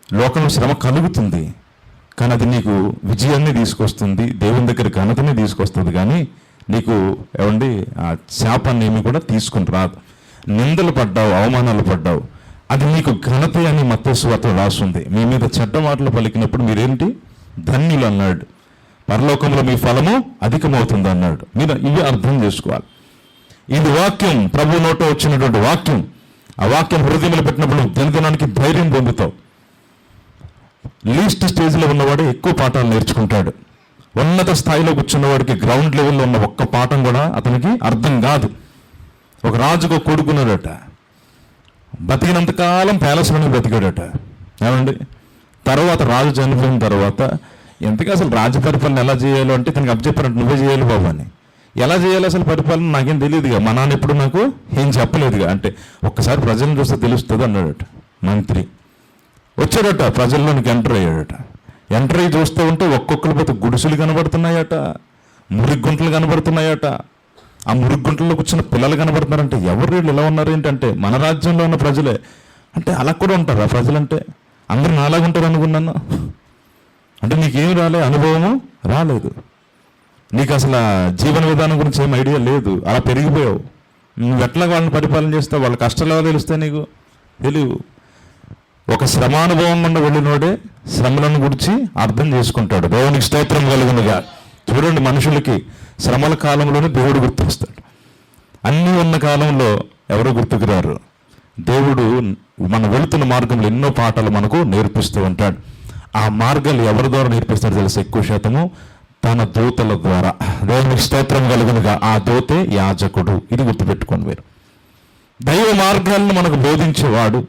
లోకంలో శ్రమ కలుగుతుంది, కానీ అది నీకు విజయాన్ని తీసుకొస్తుంది, దేవుని దగ్గర ఘనతని తీసుకొస్తుంది. కానీ నీకు ఏమండి ఆ శాపాన్ని ఏమి కూడా తీసుకుని రాదు. నిందలు పడ్డావు, అవమానాలు పడ్డావు, అది నీకు ఘనత అని మత్తయి సువార్తలో రాసుంది. మీ మీద చెడ్డ మాటలు పలికినప్పుడు మీరేంటి ధన్యులు అన్నాడు. పరలోకంలో మీ ఫలము అధికమవుతుంది అన్నాడు. మీరు ఇవి అర్థం చేసుకోవాలి. ఇది వాక్యం, ప్రభు నోట వచ్చినటువంటి వాక్యం. ఆ వాక్యం హృదయంలో పెట్టినప్పుడు దినదినానికి ధైర్యం పొందుతావు. లీస్ట్ స్టేజ్లో ఉన్నవాడు ఎక్కువ పాఠాలు నేర్చుకుంటాడు. ఉన్నత స్థాయిలో కూర్చున్నవాడికి గ్రౌండ్ లెవెల్లో ఉన్న ఒక్క పాఠం కూడా అతనికి అర్థం కాదు. ఒక రాజుకు కొడుకున్నాడట, బతికినంతకాలం ప్యాలెస్లోనే బ్రతికాడట. ఏమండి, తర్వాత రాజు చనిపోయిన తర్వాత ఎంతగా అసలు రాజు పరిపాలన ఎలా చేయాలో అంటే తనకి అప్పచెప్పారంటే నువ్వే చేయాలి బాబు అని. ఎలా చేయాలి అసలు పరిపాలన నాకేం తెలియదుగా, మా నాన్న ఎప్పుడు నాకు ఏం చెప్పలేదుగా. అంటే ఒక్కసారి ప్రజలను చూస్తే తెలుస్తుంది అన్నాడట. మంత్రి వచ్చాడట, ప్రజల్లోనికి ఎంటర్ అయ్యాడట. ఎంటర్ అయ్యి చూస్తూ ఉంటే ఒక్కొక్కరి పోతే గుడిసెలు కనబడుతున్నాయట, మురిగుంటలు కనబడుతున్నాయట. ఆ మురిగుంటల్లో కూర్చున్న పిల్లలు కనబడుతున్నారంటే ఎవరు వీళ్ళు ఇలా ఉన్నారు ఏంటంటే మన రాజ్యంలో ఉన్న ప్రజలే. అంటే అలా కూడా ఉంటారు ఆ ప్రజలంటే, అందరూ నాలాగా ఉంటారు అనుకున్నాను. అంటే నీకేం రాలే, అనుభవము రాలేదు, నీకు అసలు జీవన విధానం గురించి ఏం ఐడియా లేదు, అలా పెరిగిపోయావు. నువ్వు ఎట్లా వాళ్ళని పరిపాలన చేస్తావు, వాళ్ళ కష్టాలు ఎలా తెలుస్తాయి నీకు తెలియవు. ఒక శ్రమానుభవం గుండా వెళ్ళినోడే శ్రమలను గురించి అర్థం చేసుకుంటాడు. దేవునికి స్తోత్రం కలుగునుగా. చూడండి, మనుషులకి శ్రమల కాలంలోనే దేవుడు గుర్తొస్తాడు. అన్నీ ఉన్న కాలంలో ఎవరు గుర్తుకురారు. దేవుడు మనం వెళుతున్న మార్గంలో ఎన్నో పాఠాలు మనకు నేర్పిస్తూ ఉంటాడు. ఆ మార్గాలు ఎవరి ద్వారా నేర్పిస్తాడో తెలుసు, ఎక్కువ శాతము తన దూతల ద్వారా. దేవునికి స్తోత్రం కలుగునుగా. ఆ దూతే యాజకుడు. ఇది గుర్తుపెట్టుకోండి మీరు. దైవ మార్గాలను మనకు బోధించేవాడు,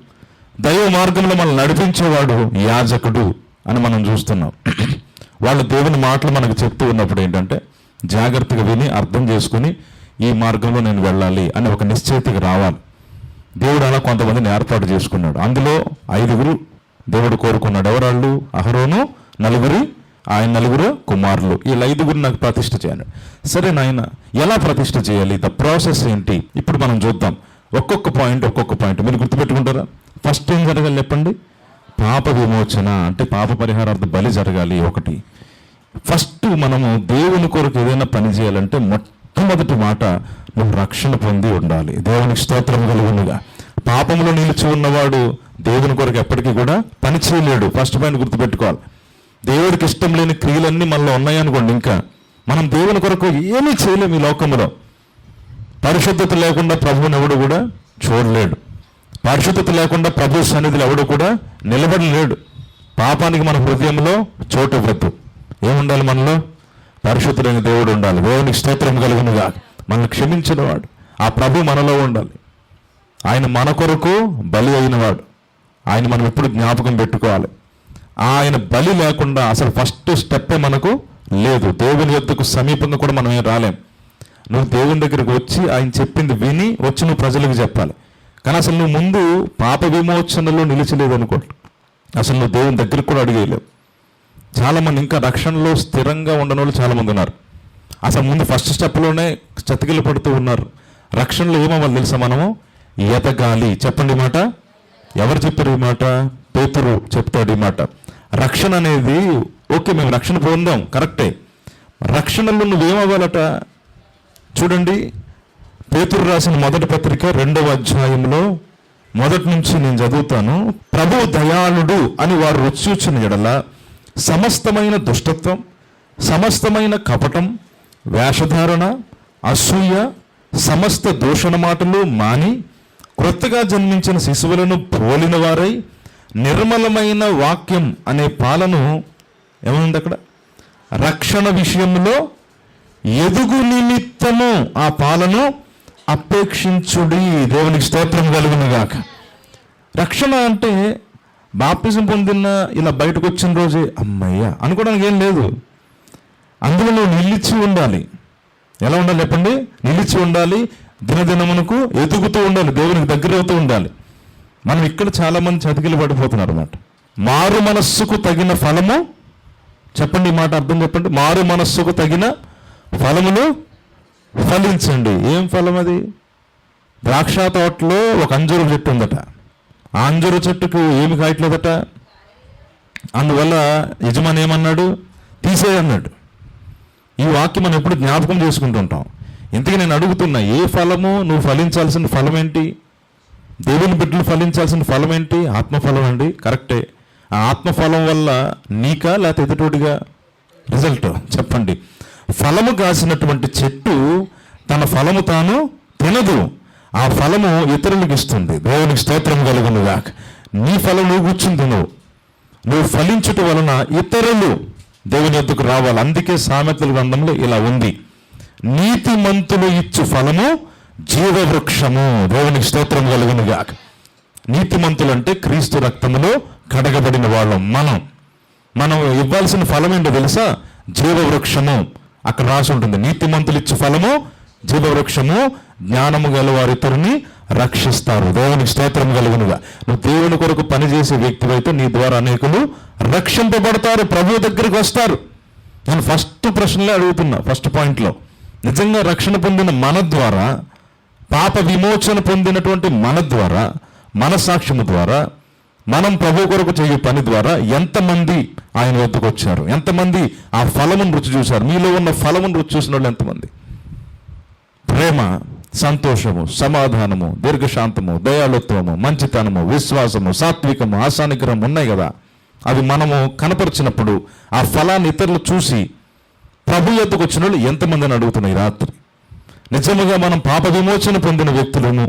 దైవ మార్గంలో మనం నడిపించేవాడు యాజకుడు అని మనం చూస్తున్నాం. వాళ్ళు దేవుని మాటలు మనకు చెప్తూ ఉన్నప్పుడు ఏంటంటే జాగ్రత్తగా విని అర్థం చేసుకుని ఈ మార్గంలో నేను వెళ్ళాలి అని ఒక నిశ్చయితకి రావాలి. దేవుడు అలా కొంతమందిని ఏర్పాటు చేసుకున్నాడు. అందులో 5 దేవుడు కోరుకున్నాడు. ఎవరాళ్ళు? అహరోను, 4 ఆయన 4 కుమారులు. వీళ్ళ 5 నాకు ప్రతిష్ఠ చేయాలి. సరే నాయన, ఎలా ప్రతిష్ఠ చేయాలి, ద ప్రాసెస్ ఏంటి ఇప్పుడు మనం చూద్దాం. ఒక్కొక్క పాయింట్ మీరు గుర్తుపెట్టుకుంటారా? ఫస్ట్ ఏం జరగాలి చెప్పండి? పాప విమోచన, అంటే పాప పరిహారార్థ బలి జరగాలి. ఒకటి, ఫస్ట్ మనము దేవుని కొరకు ఏదైనా పని చేయాలంటే మొట్టమొదటి మాట, నువ్వు రక్షణ పొంది ఉండాలి. దేవునికి స్తోత్రం కలుగునుగా. పాపంలో నిలిచి ఉన్నవాడు దేవుని కొరకు ఎప్పటికీ కూడా పని చేయలేడు. ఫస్ట్ పాయింట్ గుర్తుపెట్టుకోవాలి. దేవుడికి ఇష్టం లేని క్రియలన్నీ మనలో ఉన్నాయనుకోండి, ఇంకా మనం దేవుని కొరకు ఏమీ చేయలేము. ఈ లోకంలో పరిశుద్ధత లేకుండా ప్రభువుని ఎవడు కూడా చూడలేడు. పరిశుద్ధత లేకుండా ప్రభు సన్నిధిలో ఎవడు కూడా నిలబడలేడు. పాపానికి మన హృదయంలో చోటు ఇవ్వద్దు. ఏముండాలి మనలో? పరిశుద్ధుడైన దేవుడు ఉండాలి. దేవునికి స్తోత్రం కలుగునుగా. మనల్ని క్షమించిన వాడు ఆ ప్రభు మనలో ఉండాలి. ఆయన మన కొరకు బలి అయినవాడు. ఆయన మనం ఎప్పుడు జ్ఞాపకం పెట్టుకోవాలి. ఆయన బలి లేకుండా అసలు ఫస్ట్ స్టెప్పే మనకు లేదు. దేవుని యొద్దకు సమీపంగా కూడా మనం ఏం రాలేం. నువ్వు దేవుని దగ్గరికి వచ్చి ఆయన చెప్పింది విని వచ్చి నువ్వు ప్రజలకు చెప్పాలి. కానీ అసలు నువ్వు ముందు పాప విమోచనలో నిలిచలేదు అనుకో, అసలు నువ్వు దేవుని దగ్గరికి కూడా అడిగేయలేవు. చాలామంది ఇంకా రక్షణలో స్థిరంగా ఉండని వాళ్ళు చాలామంది ఉన్నారు. అసలు ముందు ఫస్ట్ స్టెప్లోనే చతికిలు పడుతూ ఉన్నారు. రక్షణలో ఏమవ్వాలి తెలుసా? మనము ఎదగాలి. చెప్పండి ఈ మాట. ఎవరు చెప్పారు ఈ మాట? పేతురు చెప్తాడు ఈ మాట. రక్షణ అనేది ఓకే, మేము రక్షణ పొందాం, కరెక్టే. రక్షణలో నువ్వేమవ్వాలట? చూడండి, పేతురు రాసిన మొదటి పత్రిక 2వ అధ్యాయంలో మొదటి నుంచి నేను చదువుతాను. ప్రభు దయాళుడు అని వారు రుచి చూచిన ఎడల సమస్తమైన దుష్టత్వం, సమస్తమైన కపటం, వేషధారణ, అసూయ, సమస్త దూషణ మాటలు మాని క్రొత్తగా జన్మించిన శిశువులను పోలిన వారై నిర్మలమైన వాక్యం అనే పాలను, ఏముంది అక్కడ, రక్షణ విషయంలో ఎదుగు నిమిత్తము ఆ పాలను అపేక్షించుడి. దేవునికి స్తోత్రం కలుగునుగాక. రక్షణ అంటే బాప్తిజం పొందిన ఇలా బయటకు వచ్చిన రోజే అమ్మయ్య అనుకోవడానికి ఏం లేదు. అందులో నువ్వు నిలిచి ఉండాలి. ఎలా ఉండాలి చెప్పండి? నిలిచి ఉండాలి. దినదినమునకు ఎదుగుతూ ఉండాలి, దేవునికి దగ్గర అవుతూ ఉండాలి. మనం ఇక్కడ చాలామంది చతికిలు పడిపోతున్నారు అన్నమాట. మారు మనస్సుకు తగిన ఫలము, చెప్పండి ఈ మాట అర్థం చెప్పండి. మారు మనస్సుకు తగిన ఫలములు ఫలించండి. ఏం ఫలం అది? ద్రాక్ష తోటలో ఒక అంజూరు చెట్టు ఉందట. ఆ అంజూరు చెట్టుకు ఏమి కాయట్లేదట? అందువల్ల యజమాని ఏమన్నాడు? తీసేయన్నాడు. ఈ వాక్యం మనం ఎప్పుడు జ్ఞాపకం చేసుకుంటుంటాం. ఇంతకీ నేను అడుగుతున్నా, ఏ ఫలము నువ్వు ఫలించాల్సిన ఫలం ఏంటి? దేవుని బిడ్డలు ఫలించాల్సిన ఫలం ఏంటి? ఆత్మఫలం అండి. కరెక్టే. ఆ ఆత్మఫలం వల్ల నీకా లేకపోతే ఎదుటోడిగా రిజల్ట్ చెప్పండి. ఫలము కాసినటువంటి చెట్టు తన ఫలము తాను తినదు, ఆ ఫలము ఇతరులకు ఇస్తుంది. దేవునికి స్తోత్రం కలుగునుగాక. నీ ఫలం నువ్వు కూర్చుని తినవు, నువ్వు ఫలించుట వలన ఇతరులు దేవుని యొద్దకు రావాలి. అందుకే సామెతల గ్రంథంలో ఇలా ఉంది, నీతిమంతులు ఇచ్చు ఫలము జీవవృక్షము. దేవునికి స్తోత్రం కలుగునుగాక. నీతిమంతులు అంటే క్రీస్తు రక్తములో కడగబడిన వాళ్ళం. మనం ఇవ్వాల్సిన ఫలం ఏంటో తెలుసా? జీవవృక్షము. అక్కడ రాసి ఉంటుంది, నీతిమంతులు ఇచ్చు ఫలము జీవవృక్షము, జ్ఞానము గల వారు ఇతరుని రక్షిస్తారు. దేవునికి స్తోత్రం కలుగునుగా. నువ్వు దేవుని కొరకు పనిచేసే వ్యక్తివైతే నీ ద్వారా అనేకులు రక్షింపబడతారు, ప్రభు దగ్గరికి వస్తారు. నేను ఫస్ట్ ప్రశ్నలే అడుగుతున్నా, ఫస్ట్ పాయింట్లో. నిజంగా రక్షణ పొందిన మన ద్వారా, పాప విమోచన పొందినటువంటి మన ద్వారా, మన సాక్ష్యము ద్వారా, మనం ప్రభు కొరకు చేయే పని ద్వారా ఎంతమంది ఆయన వద్దకు వచ్చారు? ఎంతమంది ఆ ఫలమును రుచి చూశారు? మీలో ఉన్న ఫలమును రుచి చూసిన వాళ్ళు ఎంతమంది? ప్రేమ, సంతోషము, సమాధానము, దీర్ఘశాంతము, దయాళుత్వము, మంచితనము, విశ్వాసము, సాత్వికము, ఆశానిగ్రహం ఉన్నాయి కదా. అవి మనము కనపరిచినప్పుడు ఆ ఫలాన్ని ఇతరులు చూసి ప్రభు యొద్దకు వచ్చిన వాళ్ళు ఎంతమందిని అడుగుతున్నాయి రాత్రి. నిజముగా మనం పాప విమోచన పొందిన వ్యక్తులను,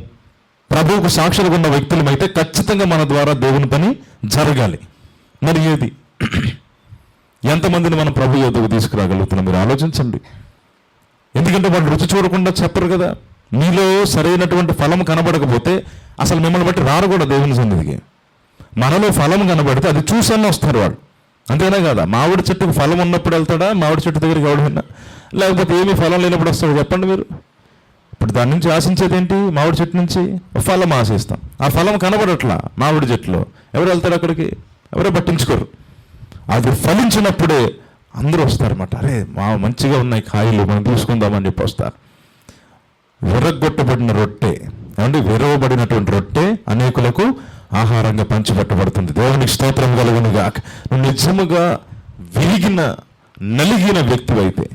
ప్రభువుకు సాక్షులుగా ఉన్న వ్యక్తులమైతే ఖచ్చితంగా మన ద్వారా దేవుని పని జరగాలి. మరి ఏది? ఎంతమందిని మనం ప్రభు యొద్దకు తీసుకురాగలుగుతున్నాం? మీరు ఆలోచించండి. ఎందుకంటే వాళ్ళు రుచి చూడకుండా చెప్పరు కదా. మీలో సరైనటువంటి ఫలం కనబడకపోతే అసలు మిమ్మల్ని బట్టి రారు కూడా దేవుని సన్నిధికి. మనలో ఫలం కనబడితే అది చూసన్నా వస్తారు వాళ్ళు, అంతేనా కదా? మామిడి చెట్టుకు ఫలం ఉన్నప్పుడు వెళ్తాడా మామిడి చెట్టు దగ్గరికి ఎవడైనా? లేకపోతే ఏమీ ఫలం లేనప్పుడు వస్తాడు? చెప్పండి మీరు. ఇప్పుడు దాని నుంచి ఆశించేది ఏంటి? మామిడి చెట్టు నుంచి ఫలం ఆశిస్తాం. ఆ ఫలం కనబడట్లా మామిడి చెట్టులో. ఎవరు వెళ్తారు అక్కడికి? ఎవరో పట్టించుకోరు. అది ఫలించినప్పుడే అందరూ వస్తారన్నమాట. అరే మంచిగా ఉన్నాయి కాయలు, మనం తీసుకుందామని చెప్పి వస్తారు. విరగొట్టబడిన రొట్టె, ఏమంటే విరవబడినటువంటి రొట్టె అనేకులకు ఆహారంగా పంచిపెట్టబడుతుంది. దేవునికి స్తోత్రం కలుగునుగాక. నువ్వు నిజముగా విరిగిన నలిగిన వ్యక్తివైతే,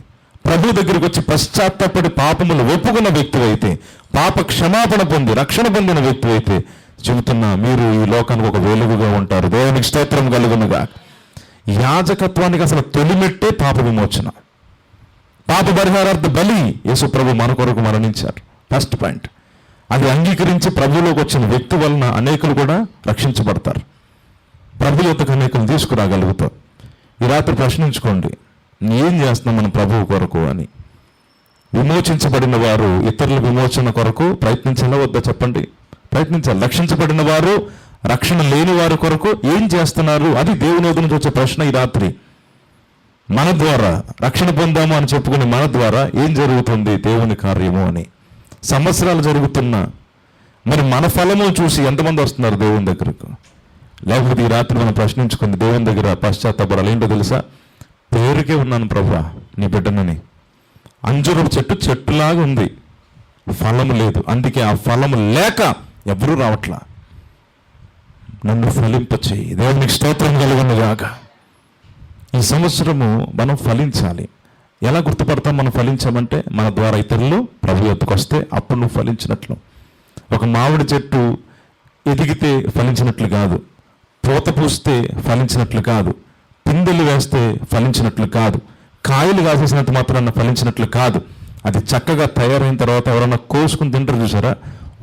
ప్రభు దగ్గరికి వచ్చి పశ్చాత్తాపడి పాపములు ఒప్పుకున్న వ్యక్తివైతే, పాప క్షమాపణ పొంది రక్షణ పొందిన వ్యక్తివైతే చెబుతున్నా, మీరు ఈ లోకానికి ఒక వెలుగుగా ఉంటారు. దేవునికి స్తోత్రం కలుగునుగాక. యాజకత్వానికి అసలు తొలిమెట్టే పాప విమోచన, పాప పరిహారార్థ బలి. యేసు ప్రభు మన కొరకు మరణించారు. First point. అది అంగీకరించి ప్రభువులోకి వచ్చిన వ్యక్తి వలన అనేకులు కూడా రక్షించబడతారు, ప్రభు యొద్దకు అనేకులు తీసుకురాగలుగుతారు. ఈ రాత్రి ప్రశ్నించుకోండి, ఏం చేస్తున్నాం మనం ప్రభువు కొరకు అని. విమోచించబడిన వారు ఇతరుల విమోచన కొరకు ప్రయత్నించాలా వద్దా చెప్పండి? ప్రయత్నించాలి. రక్షించబడిన వారు రక్షణ లేని వారి కొరకు ఏం చేస్తున్నారు? అది దేవుని వద్ద నుంచి వచ్చే ప్రశ్న ఈ రాత్రి. మన ద్వారా రక్షణ పొందాము అని చెప్పుకుని మన ద్వారా ఏం జరుగుతుంది దేవుని కార్యము అని. సంవత్సరాలు జరుగుతున్నా మరి మన ఫలము చూసి ఎంతమంది వస్తున్నారు దేవుని దగ్గరకు? లేకపోతే ఈ రాత్రి మనం ప్రశ్నించుకుంది దేవుని దగ్గర పశ్చాత్తాపడాలి. ఏంటో తెలుసా? పేరుకే ఉన్నాను ప్రభువా నీ బిడ్డనని. అంజూరపు చెట్టులాగా ఉంది, ఫలము లేదు. అందుకే ఆ ఫలము లేక ఎవరూ రావట్లా. నన్ను ఫలింపచేయి. దేవునికి స్తోత్రం కలుగునుగాక. ఈ సంవత్సరము మనం ఫలించాలి. ఎలా గుర్తుపడతాం మనం ఫలించామంటే? మన ద్వారా ఇతరులు ప్రభు యొద్దకు వస్తే అప్పుడు నువ్వు ఫలించినట్లు. ఒక మామిడి చెట్టు ఎదిగితే ఫలించినట్లు కాదు, పూత పూస్తే ఫలించినట్లు కాదు, పిందెలు వేస్తే ఫలించినట్లు కాదు, కాయలు కాసేసినంత మాత్రాన ఫలించినట్లు కాదు. అది చక్కగా తయారైన తర్వాత ఎవరన్నా కోసుకుని తింటారు చూసారా,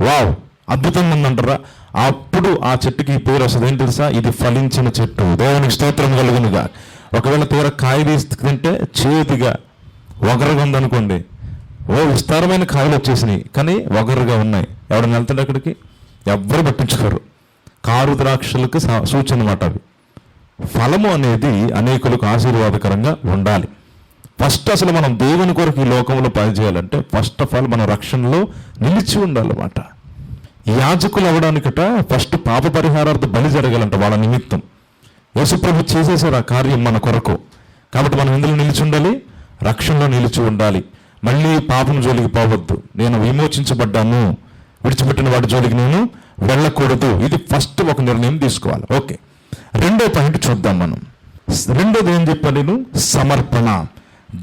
వావ్ అద్భుతంగా ఉందంటారా, అప్పుడు ఆ చెట్టుకి పేరు వస్తుంది. ఏంటి తెలుసా? ఇది ఫలించిన చెట్టు. దేవునికి స్తోత్రం కలుగునుగా. ఒకవేళ తీర కాయ తీసి తింటే చేతిగా ఒగరుగా ఉందనుకోండి, విస్తారమైన కాయలు వచ్చేసినాయి కానీ ఒగరుగా ఉన్నాయి. ఎవరైనా వెళ్తుండే అక్కడికి? ఎవ్వరు పట్టించుకోరు. కారు ద్రాక్షలకు సూచన అన్నమాట అవి. ఫలము అనేది అనేకులకు ఆశీర్వాదకరంగా ఉండాలి. ఫస్ట్ అసలు మనం దేవుని కొరకు ఈ లోకంలో పనిచేయాలంటే ఫస్ట్ ఆఫ్ ఆల్ మన రక్షణలో నిలిచి ఉండాలన్నమాట. యాజకులు అవ్వడానికట ఫస్ట్ పాప పరిహారార్థ బలి జరగాలంట వాళ్ళ నిమిత్తం. యేసుప్రభు చేసేసారు ఆ కార్యం మన కొరకు. కాబట్టి మనం ఇందులో నిలిచి ఉండాలి, రక్షణలో నిలిచి ఉండాలి. మళ్ళీ పాపం జోలికి పోవద్దు. నేను విమోచించబడ్డాను, విడిచిపెట్టిన వాటి జోలికి నేను వెళ్ళకూడదు. ఇది ఫస్ట్ ఒక నిర్ణయం తీసుకోవాలి. ఓకే, రెండో పాయింట్ చూద్దాం మనం. రెండోది ఏం చెప్పాను నేను? సమర్పణ.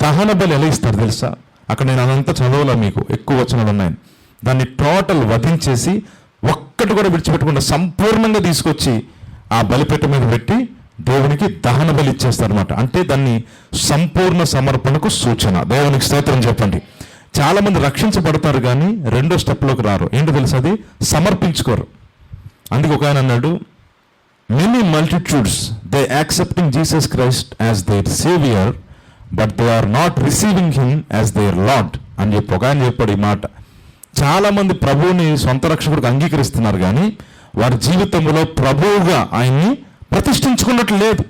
దహన బలి ఎలా ఇస్తారు తెలుసా? అక్కడ నేను అదంతా చదవలా, మీకు ఎక్కువ వచనాలు ఉన్నాయి. దాన్ని టోటల్ వధించేసి ఒక్కటి కూడా విడిచిపెట్టకుండా సంపూర్ణంగా తీసుకొచ్చి ఆ బలిపీఠ మీద పెట్టి దేవునికి దహన బలి ఇచ్చేస్తారనమాట. అంటే దాన్ని సంపూర్ణ సమర్పణకు సూచన. దేవునికి స్తోత్రం చెప్పండి. చాలా మంది రక్షించబడతారు కానీ రెండో స్టెప్లోకి రారు. ఏంటో తెలుసు? అది సమర్పించుకోరు. అందుకే ఒక ఆయన అన్నాడు, many multitudes they accepting Jesus Christ as their saviour but they are not receiving him as their Lord అని చెప్పి ఒక ఆయన చెప్పాడు ఈ మాట. చాలామంది ప్రభువుని సొంత రక్షకుడికి అంగీకరిస్తున్నారు కానీ వారి జీవితంలో ప్రభువుగా ఆయన్ని ప్రతిష్ఠించుకున్నట్లు లేదు.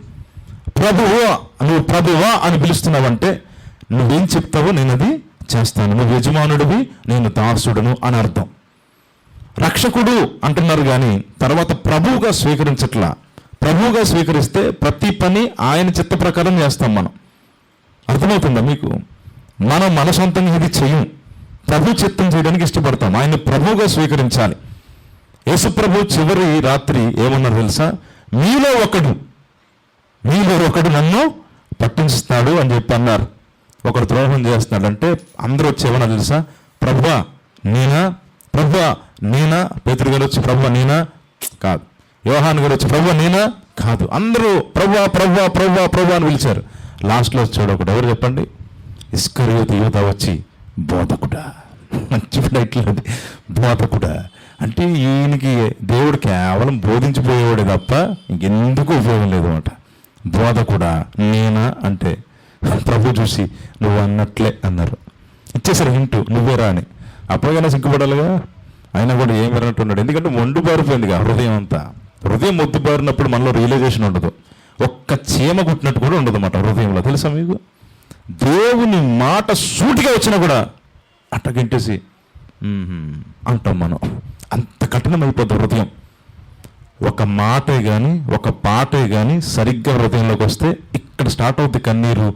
నువ్వు ప్రభువా అని పిలుస్తున్నావంటే నువ్వేం చెప్తావో నేను అది చేస్తాను, నువ్వు యజమానుడివి నేను దాసుడును అని అర్థం. రక్షకుడు అంటున్నారు కానీ తర్వాత ప్రభువుగా స్వీకరించట్లా. ప్రభువుగా స్వీకరిస్తే ప్రతి పని ఆయన చిత్త ప్రకారం చేస్తాం మనం. అర్థమవుతుందా మీకు? మనం మన సొంతంగా ఇది చెయ్యం, ప్రభు చిత్తం చేయడానికి ఇష్టపడతాం. ఆయన ప్రభువుగా స్వీకరించాలి. యేసుప్రభు చివరి రాత్రి ఏమన్నారు తెలుసా? మీలో ఒకడు నన్ను పట్టిస్తాడు అని చెప్పి అన్నారు. ఒకడు ద్రోహం చేస్తున్నాడంటే అందరూ వచ్చి ఏమన్నా తెలుసా? ప్రభువా నేనా? పేతురు గారు వచ్చి ప్రభువా నేనా? కాదు. యోహాను గారు వచ్చి ప్రభువా నేనా? కాదు. అందరూ ప్రభువా అని పిలిచారు. లాస్ట్లో వచ్చాడు ఒకడు. ఎవరు చెప్పండి? ఇస్కరియోతు యూదా వచ్చి బోధకుడా, మంచి టైటిల్ అది, బోధకుడా. అంటే ఈయనకి దేవుడు కేవలం బోధించిపోయేవాడే తప్ప ఇంకెందుకు ఉపయోగం లేదు అన్నమాట. బోధకుడా నేనా అంటే ప్రభు చూసి నువ్వు అన్నట్లే అన్నారు. ఇచ్చేసారు హింటు, నువ్వేరా అని. అప్పటికైనా సిగ్గుపడాలిగా. అయినా కూడా ఏం వినట్టున్నాడు. ఎందుకంటే మొండు బారిపోయిందిగా హృదయం అంతా. హృదయం మొద్దు బారినప్పుడు మనలో రియలైజేషన్ ఉండదు. ఒక్క చీమ కుట్టినట్టు కూడా ఉండదు అన్నమాట హృదయంలో. తెలుసా మీకు? దేవుని మాట సూటిగా వచ్చినా కూడా అట్టగింటేసి అంటాం మనం. అంత కఠినమైపోద్ది హృదయం. ఒక మాటే కానీ ఒక పాటే కానీ సరిగ్గా హృదయంలోకి వస్తే ఇక్కడ స్టార్ట్ అవుతుంది కన్నీరు.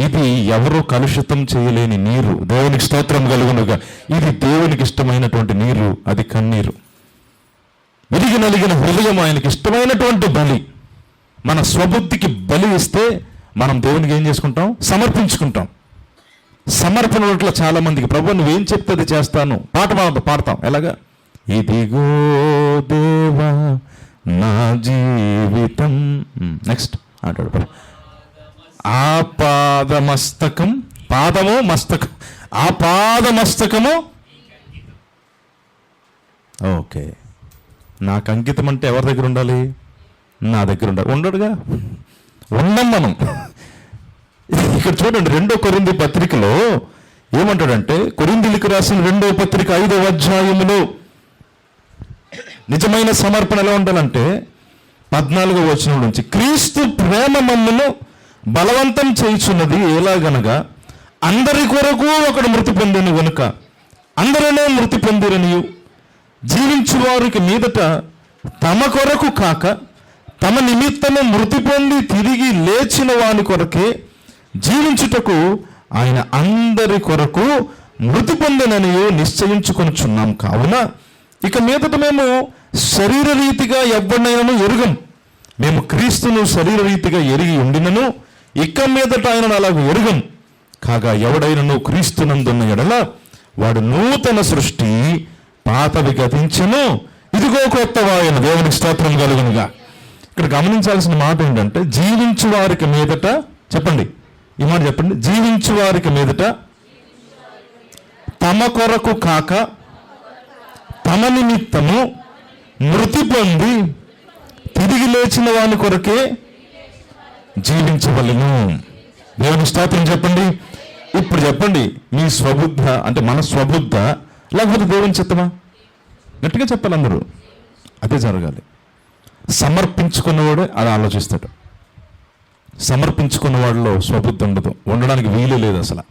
ఇది ఎవరో కలుషితం చేయలేని నీరు. దేవునికి స్తోత్రం కలుగునుగా. ఇది దేవునికి ఇష్టమైనటువంటి నీరు, అది కన్నీరు. విరిగి నలిగిన హృదయం ఆయనకి ఇష్టమైనటువంటి బలి. మన స్వబుద్ధికి బలి ఇస్తే మనం దేవునికి ఏం చేసుకుంటాం? సమర్పించుకుంటాం. సమర్పణ చాలా మందికి ప్రభు నువ్వేం చెప్తే అది చేస్తాను పాట పాడతాం. ఎలాగా? ఇదిగో దేవా నా జీవితం. నెక్స్ట్ అంటాడు ఆపాదమస్తకం, పాదము మస్తకం, ఆపాదమస్తకము. ఓకే, నాకు అంకితం అంటే ఎవరి దగ్గర ఉండాలి? నా దగ్గర ఉండాలి. ఉండడుగా, ఉండం మనం. ఇక్కడ చూడండి 2 కొరింథీ పత్రికలో ఏమంటాడంటే, కొరింథీయులకు రాసిన 2వ పత్రిక 5వ అధ్యాయములో నిజమైన సమర్పణ ఎలా ఉండాలంటే 14వ వచనం నుంచి, క్రీస్తు ప్రేమ మమ్మును బలవంతం చేయుచున్నది ఎలాగనగా అందరి కొరకు ఒకడు మృతి పొందిన గనుక అందరిలో మృతి పొందిరనియు జీవించు వారికి మీదట తమ కొరకు కాక తమ నిమిత్తము మృతి పొంది తిరిగి లేచిన వాని కొరకే జీవించుటకు ఆయన అందరి కొరకు మృతి పొందిననియు నిశ్చయించుకొనుచున్నాం. కావున ఇక మీదట మేము శరీర రీతిగా ఎవ్వడైనను ఎరుగం. మేము క్రీస్తును శరీర రీతిగా ఎరిగి ఉండినను ఇక మీదట ఆయనను అలాగ ఎరుగం. కాగా ఎవడైనను క్రీస్తునందున్న ఎడల వాడు నూతన సృష్టి, పాతవి గతించెను, ఇదిగో కొత్తవాయన. దేవునికి స్తోత్రం కలుగునుగా. ఇక్కడ గమనించాల్సిన మాట ఏంటంటే, జీవించు వారికి మీదట, చెప్పండి ఈ మాట చెప్పండి, జీవించు వారికి మీదట తమ కొరకు కాక తమ నిమిత్తము మృతి పొంది తిరిగి లేచిన వాని కొరకే జీవించవలెను. దేవుని స్తోత్రం చెప్పండి. ఇప్పుడు చెప్పండి, మీ స్వబుద్ధ అంటే మన స్వబుద్ధ లేకపోతే దేవుని చిత్తమా? గట్టిగా చెప్పాలి అందరూ. అదే జరగాలి. సమర్పించుకున్నవాడు అలా ఆలోచిస్తాడు. సమర్పించుకున్న వాడిలో స్వబుద్ధి ఉండదు, ఉండడానికి వీలు లేదు అసలు.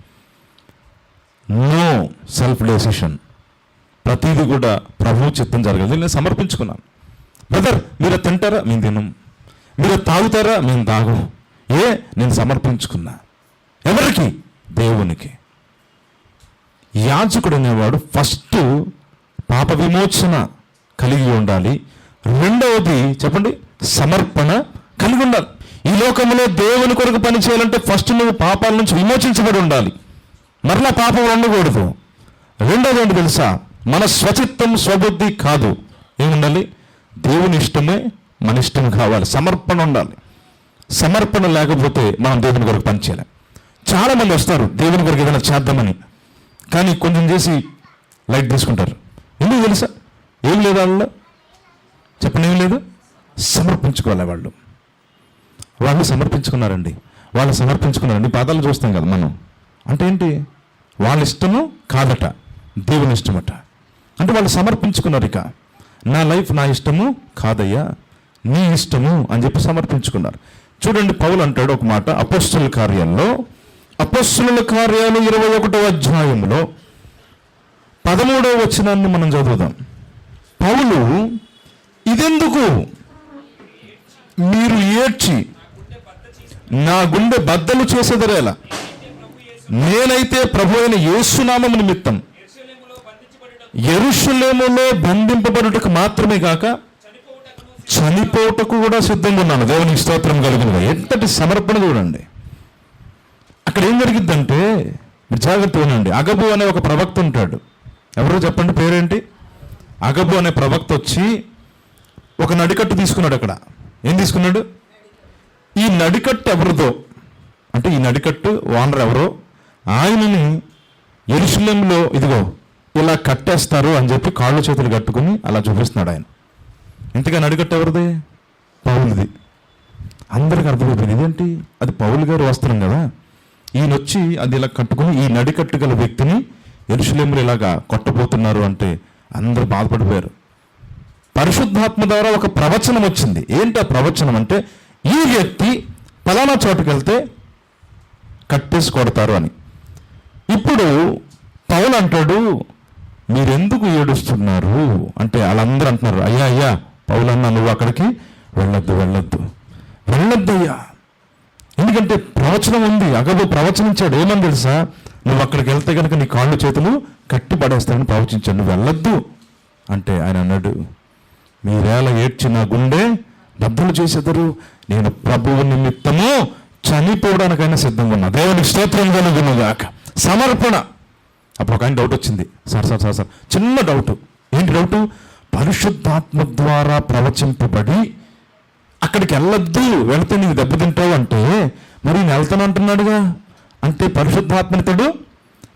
No self decision. ప్రతిదీ కూడా ప్రభు చిత్తం జరగదు. నేను సమర్పించుకున్నాను. బ్రదర్ మీరు తింటారా? మేము తినం. మీరు తాగుతారా? మేము తాగు. నేను సమర్పించుకున్నా. ఎవరికి? దేవునికి. యాజకుడు అనేవాడు ఫస్ట్ పాప విమోచన కలిగి ఉండాలి. రెండవది చెప్పండి, సమర్పణ కలిగి ఉండాలి. ఈ లోకంలో దేవుని కొరకు పని చేయాలంటే ఫస్ట్ నువ్వు పాపాల నుంచి విమోచించబడి ఉండాలి, మరలా పాపం ఉండకూడదు. రెండోది ఏంటి తెలుసా? మన స్వచిత్తం స్వబుద్ధి కాదు. ఏముండాలి? దేవుని ఇష్టమే మన ఇష్టం కావాలి, సమర్పణ ఉండాలి. సమర్పణ లేకపోతే మనం దేవుని కొరకు పనిచేయాలి. చాలామంది వస్తారు దేవుని కొరకు ఏదైనా చేద్దామని, కానీ కొంచెం చేసి లైట్ తీసుకుంటారు. ఎందుకు తెలుసా? ఏం లేదు వాళ్ళు, చెప్పండి, ఏం లేదు. సమర్పించుకోవాలి. వాళ్ళు సమర్పించుకున్నారండి, వాళ్ళు సమర్పించుకున్నారండి. పాదాలు చూస్తాం కదా మనం. అంటే ఏంటి? వాళ్ళ ఇష్టము కాదట, దేవుని ఇష్టమట. అంటే వాళ్ళు సమర్పించుకున్నారు. ఇక నా లైఫ్ నా ఇష్టము కాదయ్యా, నీ ఇష్టము అని చెప్పి సమర్పించుకున్నారు. చూడండి, పౌలు అంటాడు ఒక మాట అపోస్తలుల కార్యాల్లో, అపోస్తలుల కార్యాలు 21వ అధ్యాయంలో 13వ వచనాన్ని మనం చదువుదాం. పౌలు, ఇదెందుకు మీరు ఏడ్చి నా గుండె బద్దలు చేసేదరేలా, నేనైతే ప్రభు అయిన యేసునామము నిమిత్తం యెరూషలేములో బంధింపబడుటకు మాత్రమే కాక చనిపోటకు కూడా సిద్ధంగా ఉన్నాను. దేవునికి స్తోత్రం కలుగునుగా. ఎంతటి సమర్పణ చూడండి. అక్కడ ఏం జరిగిద్దంటే, మీరు జాగ్రత్త వినండి. అగబు అనే ఒక ప్రవక్త ఉంటాడు. ఎవరో చెప్పండి, పేరేంటి? అగబు అనే ప్రవక్త వచ్చి ఒక నడికట్టు తీసుకున్నాడు. అక్కడ ఏం తీసుకున్నాడు? ఈ నడికట్టు ఎవరిదో అంటే, ఈ నడికట్టు ఓనర్ ఎవరో, ఆయనని యెరూషలేములో ఇదిగో ఇలా కట్టేస్తారు అని చెప్పి కాళ్ళు చేతులు కట్టుకుని అలా చూపిస్తున్నాడు ఆయన. ఇంతగా నడికట్టు ఎవరిది? పౌలుది. అందరికి అర్థమైపోయింది, ఇదేంటి అది పౌలు గారు వస్త్రం కదా. ఈయన వచ్చి అది ఇలా కట్టుకుని ఈ నడికట్టు గల వ్యక్తిని యెరూషలేములో ఇలాగా కొట్టబోతున్నారు అంటే అందరూ బాధపడిపోయారు. పరిశుద్ధాత్మ ద్వారా ఒక ప్రవచనం వచ్చింది. ఏంటి ఆ ప్రవచనం అంటే, ఈ వ్యక్తి పలానా చోటుకు వెళ్తే కట్టేసి కొడతారు అని. ఇప్పుడు పౌలు అంటాడు, మీరెందుకు ఏడుస్తున్నారు అంటే, వాళ్ళందరూ అంటున్నారు, అయ్యా అయ్యా పౌలన్నా నువ్వు అక్కడికి వెళ్ళొద్దయ్యా. ఎందుకంటే ప్రవచనం ఉంది. అగబు ప్రవచనించాడు. ఏమని తెలుసా? నువ్వు అక్కడికి వెళ్తే కనుక నీ కాళ్ళు చేతులు కట్టి పడేస్తానని ప్రవచించాడు. నువ్వు వెళ్ళొద్దు అంటే ఆయన అన్నాడు, మీరేలా ఏడ్చి నా గుండె బద్దలు చేసేదరు, నేను ప్రభువు నిమిత్తము చనిపోవడానికైనా సిద్ధంగా ఉన్నా. దేవునికి స్తోత్రం కలుగునుగాక. సమర్పణ. అప్పుడు ఒక ఆయన డౌట్ వచ్చింది. సార్ చిన్న డౌట్. ఏంటి డౌట్? పరిశుద్ధాత్మ ద్వారా ప్రవచింపబడి అక్కడికి వెళ్ళొద్దు, వెళితే నీకు దెబ్బతింటావు అంటే, మరి నేను వెళ్తాను అంటున్నాడుగా, అంటే పరిశుద్ధాత్మనితడు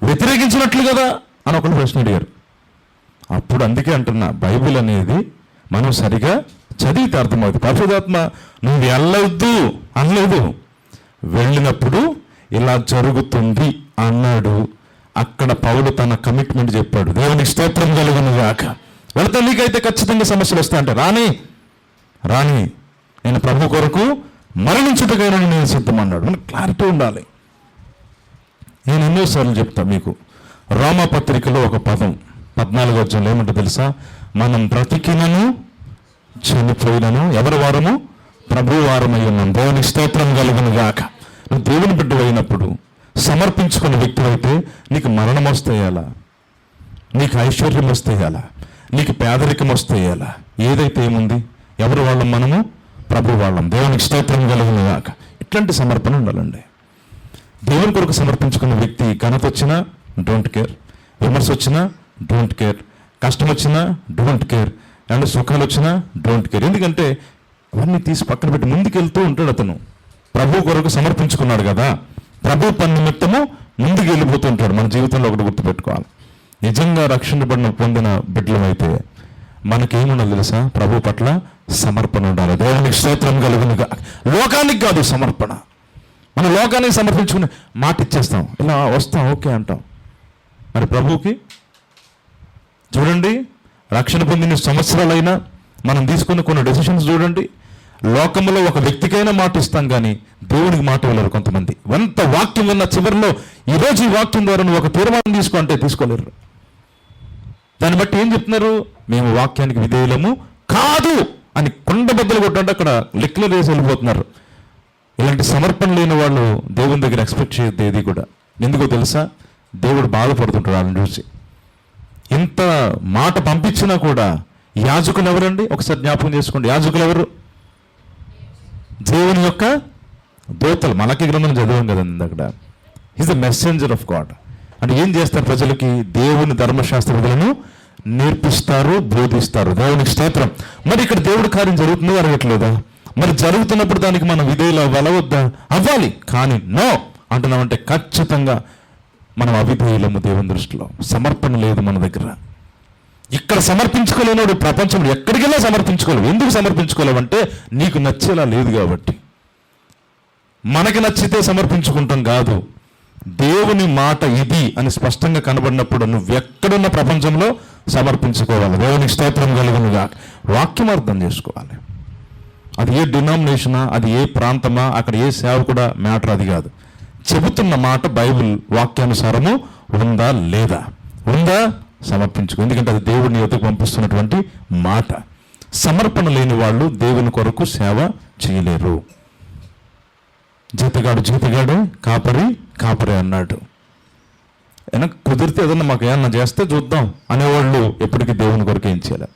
వ్యతిరేకించినట్లు కదా అని ఒకళ్ళు ప్రశ్న అడిగారు. అప్పుడు అందుకే అంటున్నా, బైబిల్ అనేది మనం సరిగా చదివితే అర్థమవుతుంది. పరిశుద్ధాత్మ నువ్వు వెళ్ళొద్దు అనలేదు, వెళ్ళినప్పుడు ఇలా జరుగుతుంది అన్నాడు. అక్కడ పౌలు తన కమిట్మెంట్ చెప్పాడు. దేవునికి స్తోత్రం కలుగునుగాక. వెళితే నీకైతే ఖచ్చితంగా సమస్యలు వస్తాయంటే, రాని నేను ప్రభు కొరకు మరణించుటకైనా నేను సిద్ధమన్నాడు. మనకు క్లారిటీ ఉండాలి. నేను ఎన్నోసార్లు చెప్తా మీకు. రోమాపత్రికలో ఒక పదం 14వ అధ్యాయంలో ఏమంటే తెలుసా? మనం బ్రతికినను చనిపోయినను ఎవరి వారము? ప్రభు వారమై ఉన్నాం. దేవునికి స్తోత్రం కలుగునుగాక. నువ్వు దేవుని బిడ్డ అయినప్పుడు, సమర్పించుకున్న వ్యక్తి అయితే నీకు మరణం వస్తేయాలా, నీకు ఐశ్వర్యం వస్తేయాలా, నీకు పేదరికం వస్తేయాలా, ఏదైతే ఏముంది, ఎవరు వాళ్ళం? మనము ప్రభు వాళ్ళం. దేవునికి స్తోత్రం కలుగునుగాక. ఇట్లాంటి సమర్పణ ఉండాలండి. దేవుని కొరకు సమర్పించుకున్న వ్యక్తి ఘనత వచ్చినా డోంట్ కేర్, విమర్శ వచ్చినా డోంట్ కేర్, కష్టం వచ్చినా డోంట్ కేర్, అండ్ సుఖాలు వచ్చినా డోంట్ కేర్. ఎందుకంటే అవన్నీ తీసి పక్కన పెట్టి ముందుకెళ్తూ ఉంటాడు. అతను ప్రభు కొరకు సమర్పించుకున్నాడు కదా, ప్రభు పని నిమిత్తము ముందుకు వెళ్ళిపోతూ ఉంటాడు. మన జీవితంలో ఒకటి గుర్తుపెట్టుకోవాలి. నిజంగా రక్షణ పొందిన బిడ్డలమైతే మనకేముండాలి తెలుసా? ప్రభు పట్ల సమర్పణ ఉండాలి. దేవునికి స్తోత్రం కలుగునుగా. లోకానికి కాదు సమర్పణ. మన లోకానికి సమర్పించుకుని మాట ఇచ్చేస్తాం, ఇలా వస్తాం, ఓకే అంటాం. మరి ప్రభువుకి చూడండి, రక్షణ పొందిన సంవత్సరాలైనా మనం తీసుకున్న కొన్ని డెసిషన్స్ చూడండి. లోకంలో ఒక వ్యక్తికైనా మాట ఇస్తాం, కానీ దేవునికి మాట ఇవ్వలేరు కొంతమంది. ఎంత వాక్యం విన్న చివరిలో ఈరోజు ఈ వాక్యం ద్వారా నువ్వు ఒక తీర్మానం తీసుకో తీసుకోలేరు. దాన్ని బట్టి ఏం చెప్తున్నారు? మేము వాక్యానికి విధేయులము కాదు అని కొండ బద్దలు కొట్టండి, అక్కడ లెక్కలు వేసి వెళ్ళిపోతున్నారు. ఇలాంటి సమర్పణ లేని వాళ్ళు దేవుని దగ్గర ఎక్స్పెక్ట్ చేయొద్దు ఏది కూడా. ఎందుకో తెలుసా? దేవుడు బాధపడుతుంటాడు వాళ్ళని చూసి. ఇంత మాట పంపించినా కూడా యాజకులు ఎవరండి? ఒకసారి జ్ఞాపకం చేసుకోండి. యాజకులు ఎవరు? దేవుని యొక్క దూతలు, మలకి గ్రంథం చదివాం కదండి అక్కడ. Is the messenger of God. అంటే ఏం చేస్తారు? ప్రజలకి దేవుని ధర్మశాస్త్ర విధులను నేర్పిస్తారు, బోధిస్తారు. దేవునికి స్తోత్రం. మరి ఇక్కడ దేవుడి కార్యం జరుగుతుందో జరగట్లేదా? మరి జరుగుతున్నప్పుడు దానికి మనం విధేయులు అవ్వవద్దా? అవ్వాలి. కానీ నో అంటున్నామంటే ఖచ్చితంగా మనం అవిధేయులము దేవుని దృష్టిలో. సమర్పణ లేదు మన దగ్గర. ఇక్కడ సమర్పించుకోలేనోడు ప్రపంచంలో ఎక్కడికెళ్ళా సమర్పించుకోలేవు. ఎందుకు సమర్పించుకోలేవంటే నీకు నచ్చేలా లేదు కాబట్టి. మనకి నచ్చితే సమర్పించుకుంటాం కాదు. దేవుని మాట ఇది అని స్పష్టంగా కనబడినప్పుడు నువ్వు ఎక్కడున్న ప్రపంచంలో సమర్పించుకోవాలి. దేవునికి స్తోత్రం కలుగునుగా. వాక్యం అర్థం చేసుకోవాలి. అది ఏ డినామినేషనా, అది ఏ ప్రాంతమా, అక్కడ ఏ సేవకుడా మ్యాటర్ అది కాదు. చెబుతున్న మాట బైబిల్ వాక్యానుసారము ఉందా లేదా? ఉందా? సమర్పించుకో. ఎందుకంటే అది దేవుడిని ఎదుగు పంపిస్తున్నటువంటి మాట. సమర్పణ లేని వాళ్ళు దేవుని కొరకు సేవ చేయలేరు. జీతగాడు కాపరి అన్నాడు. అయినా కుదిరితే ఏదన్నా మాకు ఏమన్నా చేస్తే చూద్దాం అనేవాళ్ళు ఎప్పటికీ దేవుని కొరకు ఏం చేయాలి?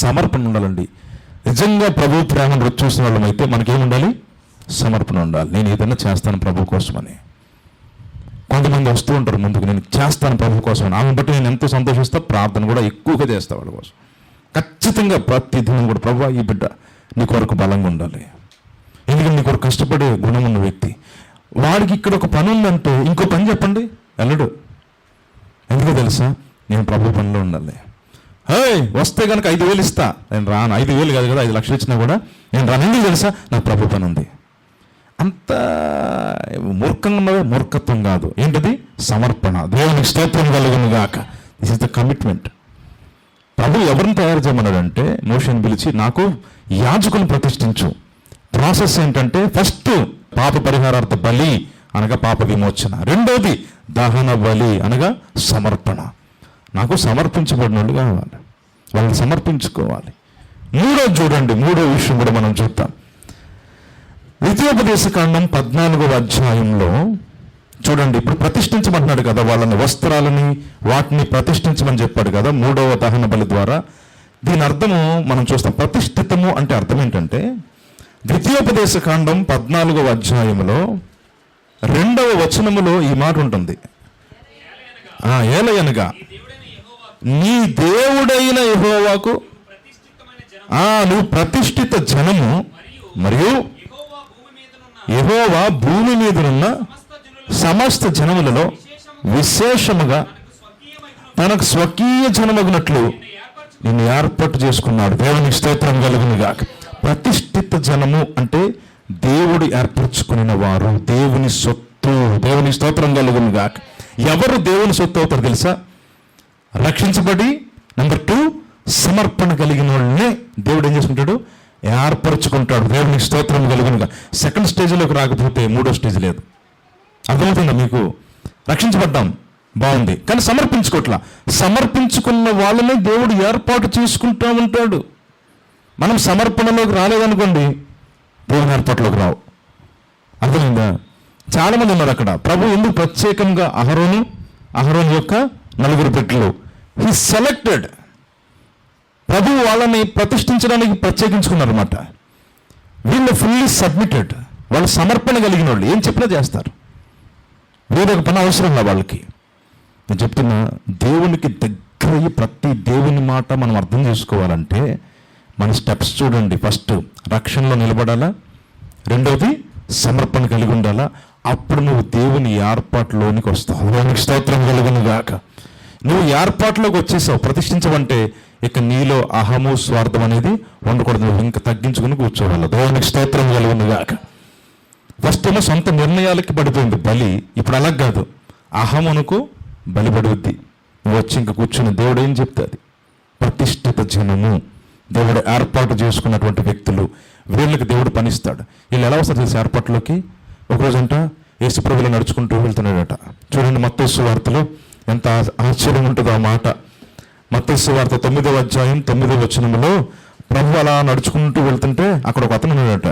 సమర్పణ ఉండాలండి. నిజంగా ప్రభు ప్రేమను రుచి చూసిన వాళ్ళం అయితే మనకేముండాలి? సమర్పణ ఉండాలి. నేను ఏదైనా చేస్తాను ప్రభు కోసమని. కొంతమంది వస్తూ ఉంటారు ముందుకు, నేను చేస్తాను ప్రభు కోసం అని. ఆమె బట్టి నేను ఎంతో సంతోషిస్తా, ప్రార్థన కూడా ఎక్కువగా చేస్తా వాళ్ళ కోసం. ఖచ్చితంగా ప్రతి దినం కూడా ప్రభు ఈ బిడ్డ నీ కొరకు బలంగా ఉండాలి. ఎందుకంటే నీ కొరకు కష్టపడే గుణం ఉన్న వ్యక్తి. వాడికి ఇక్కడ ఒక పని ఉందంటే ఇంకో పని చెప్పండి, వెళ్ళడు. ఎందుకో తెలుసా? నేను ప్రభు పనిలో ఉండాలి. వస్తే కనుక 5,000 ఇస్తా, నేను రాను. 5,000 కాదు కదా, 5 లక్షలు ఇచ్చినా కూడా నేను రాను. ఎందుకు తెలుసా? నాకు ప్రభు పని ఉంది. అంత మూర్ఖంగా ఉన్నదే. మూర్ఖత్వం కాదు. ఏంటది? సమర్పణ. దేవునికి స్తోత్రం కలుగును గాక. This is the commitment. ప్రభు ఎవరిని తయారు చేయమన్నాడంటే మోషేని పిలిచి నాకు యాజకులను ప్రతిష్ఠించు. ప్రాసెస్ ఏంటంటే ఫస్ట్ పాప పరిహారార్థ బలి అనగా పాప విమోచన, రెండోది దహన బలి అనగా సమర్పణ. నాకు సమర్పించబడిన వాళ్ళు కావాలి, వాళ్ళని సమర్పించుకోవాలి. మూడోది చూడండి, మూడో విషయం కూడా మనం చూద్దాం. ద్వితీయోపదేశకాండం 14వ అధ్యాయంలో చూడండి. ఇప్పుడు ప్రతిష్ఠించమంటున్నాడు కదా వాళ్ళని, వస్త్రాలని వాటిని ప్రతిష్ఠించమని చెప్పాడు కదా 3వ దహన బలి ద్వారా. దీని అర్థము మనం చూస్తాం. ప్రతిష్ఠితము అంటే అర్థం ఏంటంటే ద్వితీయోపదేశకాండం 14వ అధ్యాయంలో 2వ వచనములో ఈ మాట ఉంటుంది. ఏలయనగా నీ దేవుడైన యెహోవాకు నువ్వు ప్రతిష్ఠిత జనము, మరియు యెహోవా భూమి మీదనున్న సమస్త జనములలో విశేషముగా తనకు స్వకీయ జనమగినట్లు నిన్ను ఏర్పాటు చేసుకున్నాడు. దేవునికి స్తోత్రం కలుగును గాక. ప్రతిష్ఠిత జనము అంటే దేవుడు ఏర్పరచుకున్న వారు, దేవుని సొత్తు. దేవునికి స్తోత్రం కలుగును గాక. ఎవరు దేవుని సొత్తు అవుతారు తెలుసా? రక్షించబడి, నెంబర్ 2 సమర్పణ కలిగిన వాళ్ళనే దేవుడు ఏం చేసుకుంటాడు? ఏర్పరచుకుంటాడు. దేవునికి స్తోత్రం కలుగునుగా. సెకండ్ స్టేజ్లోకి రాకపోతే 3వ స్టేజ్ లేదు. అర్థమవుతుందా మీకు? రక్షించబడ్డాం, బాగుంది, కానీ సమర్పించుకోవట్లా. సమర్పించుకున్న వాళ్ళనే దేవుడు ఏర్పాటు చేసుకుంటూ ఉంటాడు. మనం సమర్పణలోకి రాలేదనుకోండి, దేవుని ఏర్పాటులోకి రావు. అర్థమైందా? చాలా మంది ఉన్నారు అక్కడ. ప్రభు ఎందుకు ప్రత్యేకంగా అహరోను యొక్క 4 బిడ్డలు హీ సెలెక్టెడ్. ప్రభు వాళ్ళని ప్రతిష్ఠించడానికి ప్రత్యేకించుకున్నారన్నమాట. వీళ్ళు ఫుల్లీ సబ్మిటెడ్. వాళ్ళు సమర్పణ కలిగిన వాళ్ళు, ఏం చెప్పినా చేస్తారు. వేరొక పని అవసరం లేదు వాళ్ళకి. నేను చెప్తున్నా, దేవునికి దగ్గర ప్రతి దేవుని మాట మనం అర్థం చేసుకోవాలంటే మన స్టెప్స్ చూడండి. ఫస్ట్ రక్షణలో నిలబడాలా, రెండవది సమర్పణ కలిగి ఉండాలా. అప్పుడు నువ్వు దేవుని ఏర్పాటులోనికి వస్తావు. దేవునికి స్తోత్రం కలుగును గాక. నువ్వు ఏర్పాటులోకి వచ్చేసావు. ప్రతిష్ఠించవంటే ఇక నీలో అహము స్వార్థం అనేది ఉండకూడదు. నువ్వు ఇంకా తగ్గించుకుని కూర్చోవాలి. దేవునికి స్తోత్రం కలుగును గాక. ఫస్ట్ ఏమో సొంత నిర్ణయాలకి పడిపోయింది బలి. ఇప్పుడు అలా కాదు, అహమునకు బలిపడుద్ది. నువ్వు వచ్చి ఇంకా కూర్చుని దేవుడు ఏం చెప్తాది? ప్రతిష్ఠిత జనము, దేవుడు ఏర్పాటు చేసుకున్నటువంటి వ్యక్తులు, వీళ్ళకి దేవుడు పనిస్తాడు. వీళ్ళు ఎలా వస్తారు తెలిసి ఏర్పాట్లోకి? ఒకరోజంట యేసుప్రభువులో నడుచుకుంటూ వెళ్తున్నాడట. చూడండి మత్తయి సువార్తలో ఎంత ఆశ్చర్యం ఉంటుందో ఆ మాట. మత్తయి సువార్త 9వ అధ్యాయం 9వ వచనములో ప్రభు అలా నడుచుకుంటూ వెళ్తుంటే అక్కడ ఒక అతను ఉన్నాడట.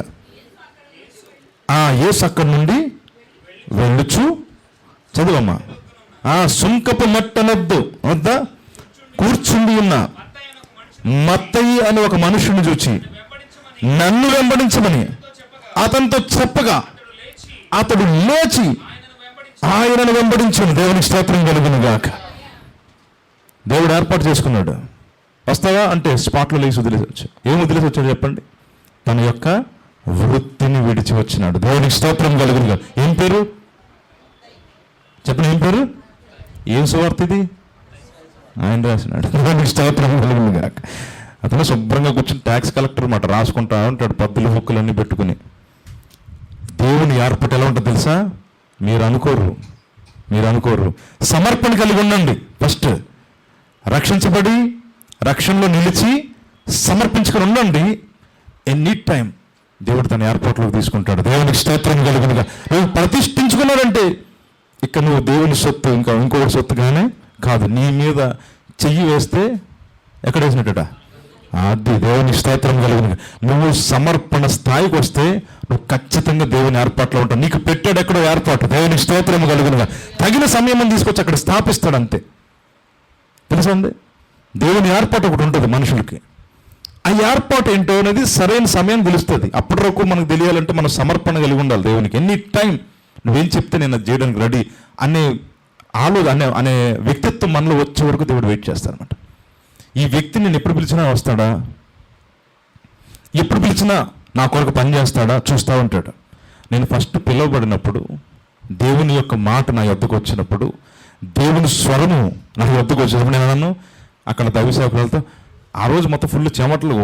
యేసు అక్కడి నుండి వెళ్ళుచు, చదువమ్మా, సుంకపు మట్టనద్దు వద్ద కూర్చుండి ఉన్న మత్తయి అని ఒక మనుషుని చూచి నన్ను వెంబడించమని అతనితో చెప్పగా అతడు లేచి ఆయనను వెంబడించాను. దేవునికి స్తోత్రం కలుగును గాక. దేవుడు ఏర్పాటు చేసుకున్నాడు. వస్తావా అంటే స్పాట్లో లేచి వదిలేసి వచ్చాడు. ఏం వదిలేసి వచ్చాడు చెప్పండి? తన యొక్క వృత్తిని విడిచి వచ్చినాడు. దేవునికి స్తోత్రం కలుగును గాక. ఏం పేరు చెప్పండి? ఏం పేరు? ఏం సువార్త ఇది? ఆయన రాసినాడు. దేవునికి స్తోత్రం కలుగును గాక. అతను శుభ్రంగా కూర్చొని ట్యాక్స్ కలెక్టర్ మాట రాసుకుంటా ఉంటాడు, పద్దులు హుక్కులన్నీ పెట్టుకుని. దేవుని ఏర్పాటు ఎలా ఉంటుంది తెలుసా? మీరు అనుకోరు. సమర్పణ కలిగి ఉండండి. ఫస్ట్ రక్షించబడి రక్షణలో నిలిచి సమర్పించుకొని ఉండండి. ఎనీ టైం దేవుడు తన ఏర్పాట్లోకి తీసుకుంటాడు. దేవునికి స్తోత్రం కలుగునుగా. నువ్వు ప్రతిష్ఠించుకున్నాడంటే ఇక నువ్వు దేవుని సొత్తు, ఇంకా ఇంకొకటి సొత్తుగానే కాదు. నీ మీద చెయ్యి వేస్తే ఎక్కడ వేసినట్ట? అది దేవుని స్తోత్రం కలుగునుగా. నువ్వు సమర్పణ స్థాయికి వస్తే నువ్వు ఖచ్చితంగా దేవుని ఏర్పాట్లో ఉంటావు. నీకు పెట్టాడు ఎక్కడో ఏర్పాటు. దేవుని స్తోత్రం కలుగునుగా. తగిన సమయం తీసుకొచ్చి అక్కడ స్థాపిస్తాడు అంతే. తెలుసా అండి? దేవుని ఏర్పాటు ఒకటి ఉంటుంది మనుషులకి. ఆ ఏర్పాటు ఏంటో అనేది సరైన సమయం తెలుస్తుంది. అప్పటి వరకు మనకు తెలియాలంటే మనం సమర్పణ కలిగి ఉండాలి దేవునికి. ఎనీ టైం నువ్వేం చెప్తే నేను అది చేయడానికి రెడీ అనే అనే వ్యక్తిత్వం మనలో వచ్చే వరకు దేవుడు వెయిట్ చేస్తారనమాట. ఈ వ్యక్తిని నేను ఎప్పుడు పిలిచినా వస్తాడా? ఎప్పుడు పిలిచినా నా కొరకు పని చేస్తాడా? చూస్తూ ఉంటాడు. నేను ఫస్ట్ పిలువబడినప్పుడు, దేవుని యొక్క మాట నా యొద్దకు వచ్చినప్పుడు, దేవుని స్వరము నా యొద్దకు వచ్చినప్పుడు నేను అన్నాను అక్కడ దైవ సేవకులతో ఆ రోజు మొత్తం ఫుల్ చెమటలు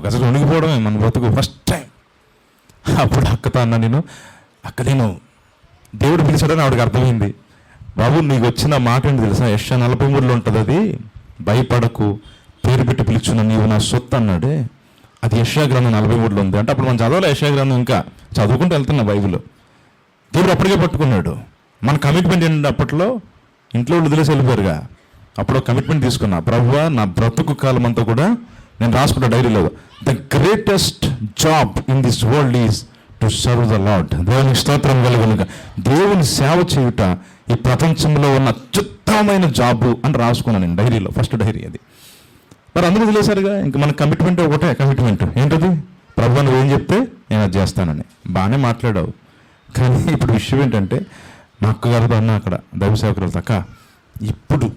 అసలు ఉనిగిపోవడమే మన బ్రతుకు ఫస్ట్ టైం. అప్పుడు అక్కతో అన్నా నేను దేవుడు పిలిచాడని ఆవిడకి అర్థమైంది. బాబు నీకు వచ్చిన మాట ఏంటి తెలుసా? యెషయా 43లో ఉంటుంది అది. భయపడకు, పేరు పెట్టి పిలుచున్న నీవు నా సొత్తు అన్నాడే. అది యెషయా గ్రంథం 43లో ఉంది. అంటే అప్పుడు మనం చదవాలి యెషయా గ్రంథం, ఇంకా చదువుకుంటూ వెళ్తున్నా బైబిల్. దేవుడు అప్పటికే పట్టుకున్నాడు. మన కమిట్మెంట్ ఏంటంటే అప్పట్లో ఇంట్లో వదిలేసి వెళ్ళిపోయారుగా. అప్పుడు కమిట్మెంట్ తీసుకున్నా, ప్రభువా నా బ్రతుకు కాలం అంతా కూడా నేను రాసుకున్న డైరీలో, the greatest job in this world is to serve the lord. దేవుని స్తోత్రం కలుగునుగా. దేవుని సేవ చేయుట ఈ ప్రపంచంలో ఉన్న అత్యుత్తమమైన జాబు అని రాసుకున్నాను నేను డైరీలో. ఫస్ట్ డైరీ అది. మరి అందరూ వదిలేశారుగా. ఇంకా మన కమిట్మెంట్ ఒకటే కమిట్మెంట్. ఏంటది? ప్రభువా నువ్వేం చెప్తే నేను అది చేస్తానని. బాగానే మాట్లాడావు. కానీ ఇప్పుడు విషయం ఏంటంటే మా అక్కగారితో అన్నా అక్కడ దైవ సేవకులతో, అక్క ఇప్పుడు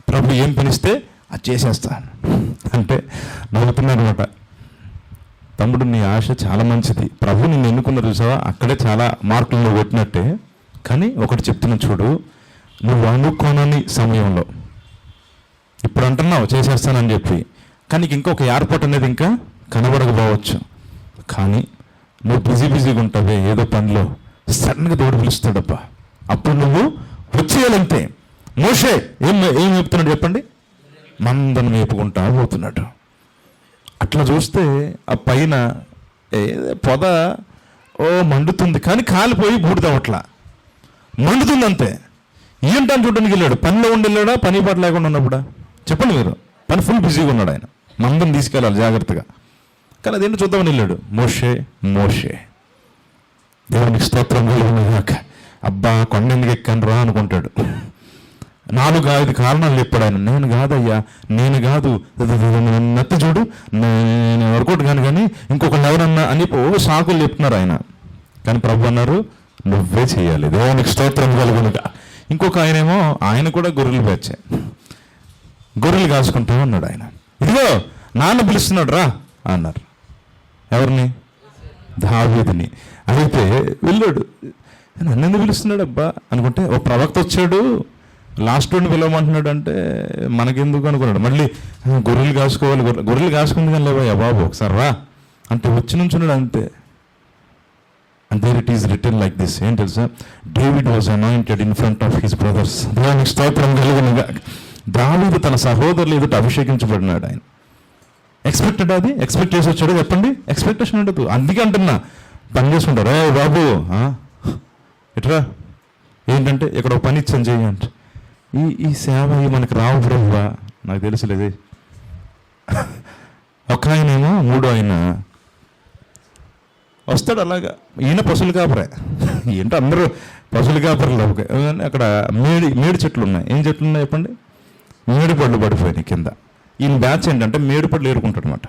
ప్రభు ఏం పనిస్తే అది చేసేస్తాను అంటే నవ్వుతున్నాను అనమాట. తమ్ముడు నీ ఆశ చాలా మంచిది, ప్రభు నిన్ను ఎన్నుకున్న చూసావా, అక్కడే చాలా మార్కులు నువ్వు కొట్టినట్టే. కానీ ఒకటి చెప్తున్నా చూడు, నువ్వు అనుకోనని సమయంలో ఇప్పుడు అంటున్నావు చేసేస్తానని చెప్పి, కానీ ఇంకొక ఏర్పాటు అనేది ఇంకా కనబడకపోవచ్చు. కానీ నువ్వు బిజీగా ఉంటావే ఏదో పనిలో, సడన్గా దేవుడు పిలుస్తాడబ్బా, అప్పుడు నువ్వు వచ్చేయాలంతే. మోషే ఏం చెప్తున్నాడు చెప్పండి? మందను మేపుకుంటా పోతున్నాడు. అట్లా చూస్తే ఆ పైన పొద మండుతుంది, కానీ కాలిపోయి బూడిదవట్లా, మండుతుంది అంతే. ఏంటని చూడడానికి వెళ్ళాడు? పనిలో ఉండి వెళ్ళాడా, పని పాట లేకుండా ఉన్నప్పుడా? చెప్పండి మీరు. పని ఫుల్ బిజీగా ఉన్నాడు ఆయన, మందను తీసుకెళ్ళాలి జాగ్రత్తగా. కానీ అదేంటో చూద్దామని వెళ్ళాడు. మోషే దేవునికి స్తోత్రం కలుగునుగాక. అబ్బా కొండ ఎందుకు ఎక్కాను రా అనుకుంటాడు. 4-5 కారణాలు చెప్పాడు ఆయన. నేను కాదయ్యా, నేను కాదు, నత్తి చూడు, నేను వర్కౌట్ కానీ ఇంకొకళ్ళు ఎవరన్నా అని సాకులు చెప్తున్నారు ఆయన. కానీ ప్రభు అన్నారు నువ్వే చేయాలి. దేవునికి స్తోత్రం కలుగునుగా. ఇంకొక ఆయనేమో ఆయన కూడా గొర్రెలు పేర్చే, గొర్రెలు కాసుకుంటా ఉన్నాడు ఆయన. ఇదిగో నాన్న పిలుస్తున్నాడు రా అన్నారు. ఎవరిని? దావీదుని. అయితే వెళ్ళాడు. నన్ను ఎందుకు పిలుస్తున్నాడు అబ్బా అనుకుంటే, ఒక ప్రవక్త వచ్చాడు లాస్ట్ రోడ్ని పిలవమంటున్నాడు అంటే మనకెందుకు అనుకున్నాడు. మళ్ళీ గొర్రెలు కాసుకోవాలి, గొర్రెలు కాసుకుంది కానీ లేవయ్యా బాబు ఒకసారి రా అంటే వచ్చి నుంచున్నాడు అంతే. And there it is return like this. ఏం తెలుసా? David was anointed in front of his brothers. దేవునికి స్తోత్రం కలుగునుగా. దావీదు తన సహోదరులు ఎదుట అభిషేకించబడినాడు. ఆయన ఎక్స్పెక్టెడ్, అది ఎక్స్పెక్ట్ చేసి వచ్చాడు చెప్పండి. ఎక్స్పెక్టేషన్ ఉండదు. అందుకే అంటున్నా పని చేసుకుంటారు. ఏ బాబు ఎట్రా ఏంటంటే ఇక్కడ ఒక పని ఇచ్చాను చేయండి. ఈ సేవ మనకి రావు ప్రభువా, నాకు తెలుసులేదే. ఒక ఆయనేమో 3వ ఆయన వస్తాడు అలాగా. ఈయన పశువులు కాపరే. ఏంటో అందరూ పశువులు కాపరలు. అక్కడ మేడి చెట్లు ఉన్నాయి. ఏం చెట్లు ఉన్నాయి చెప్పండి? మేడి పళ్ళు పడిపోయినాయి కింద. ఈయన బ్యాచ్ ఏంటంటే మేడి పళ్ళు ఏరుకుంటాడు అనమాట.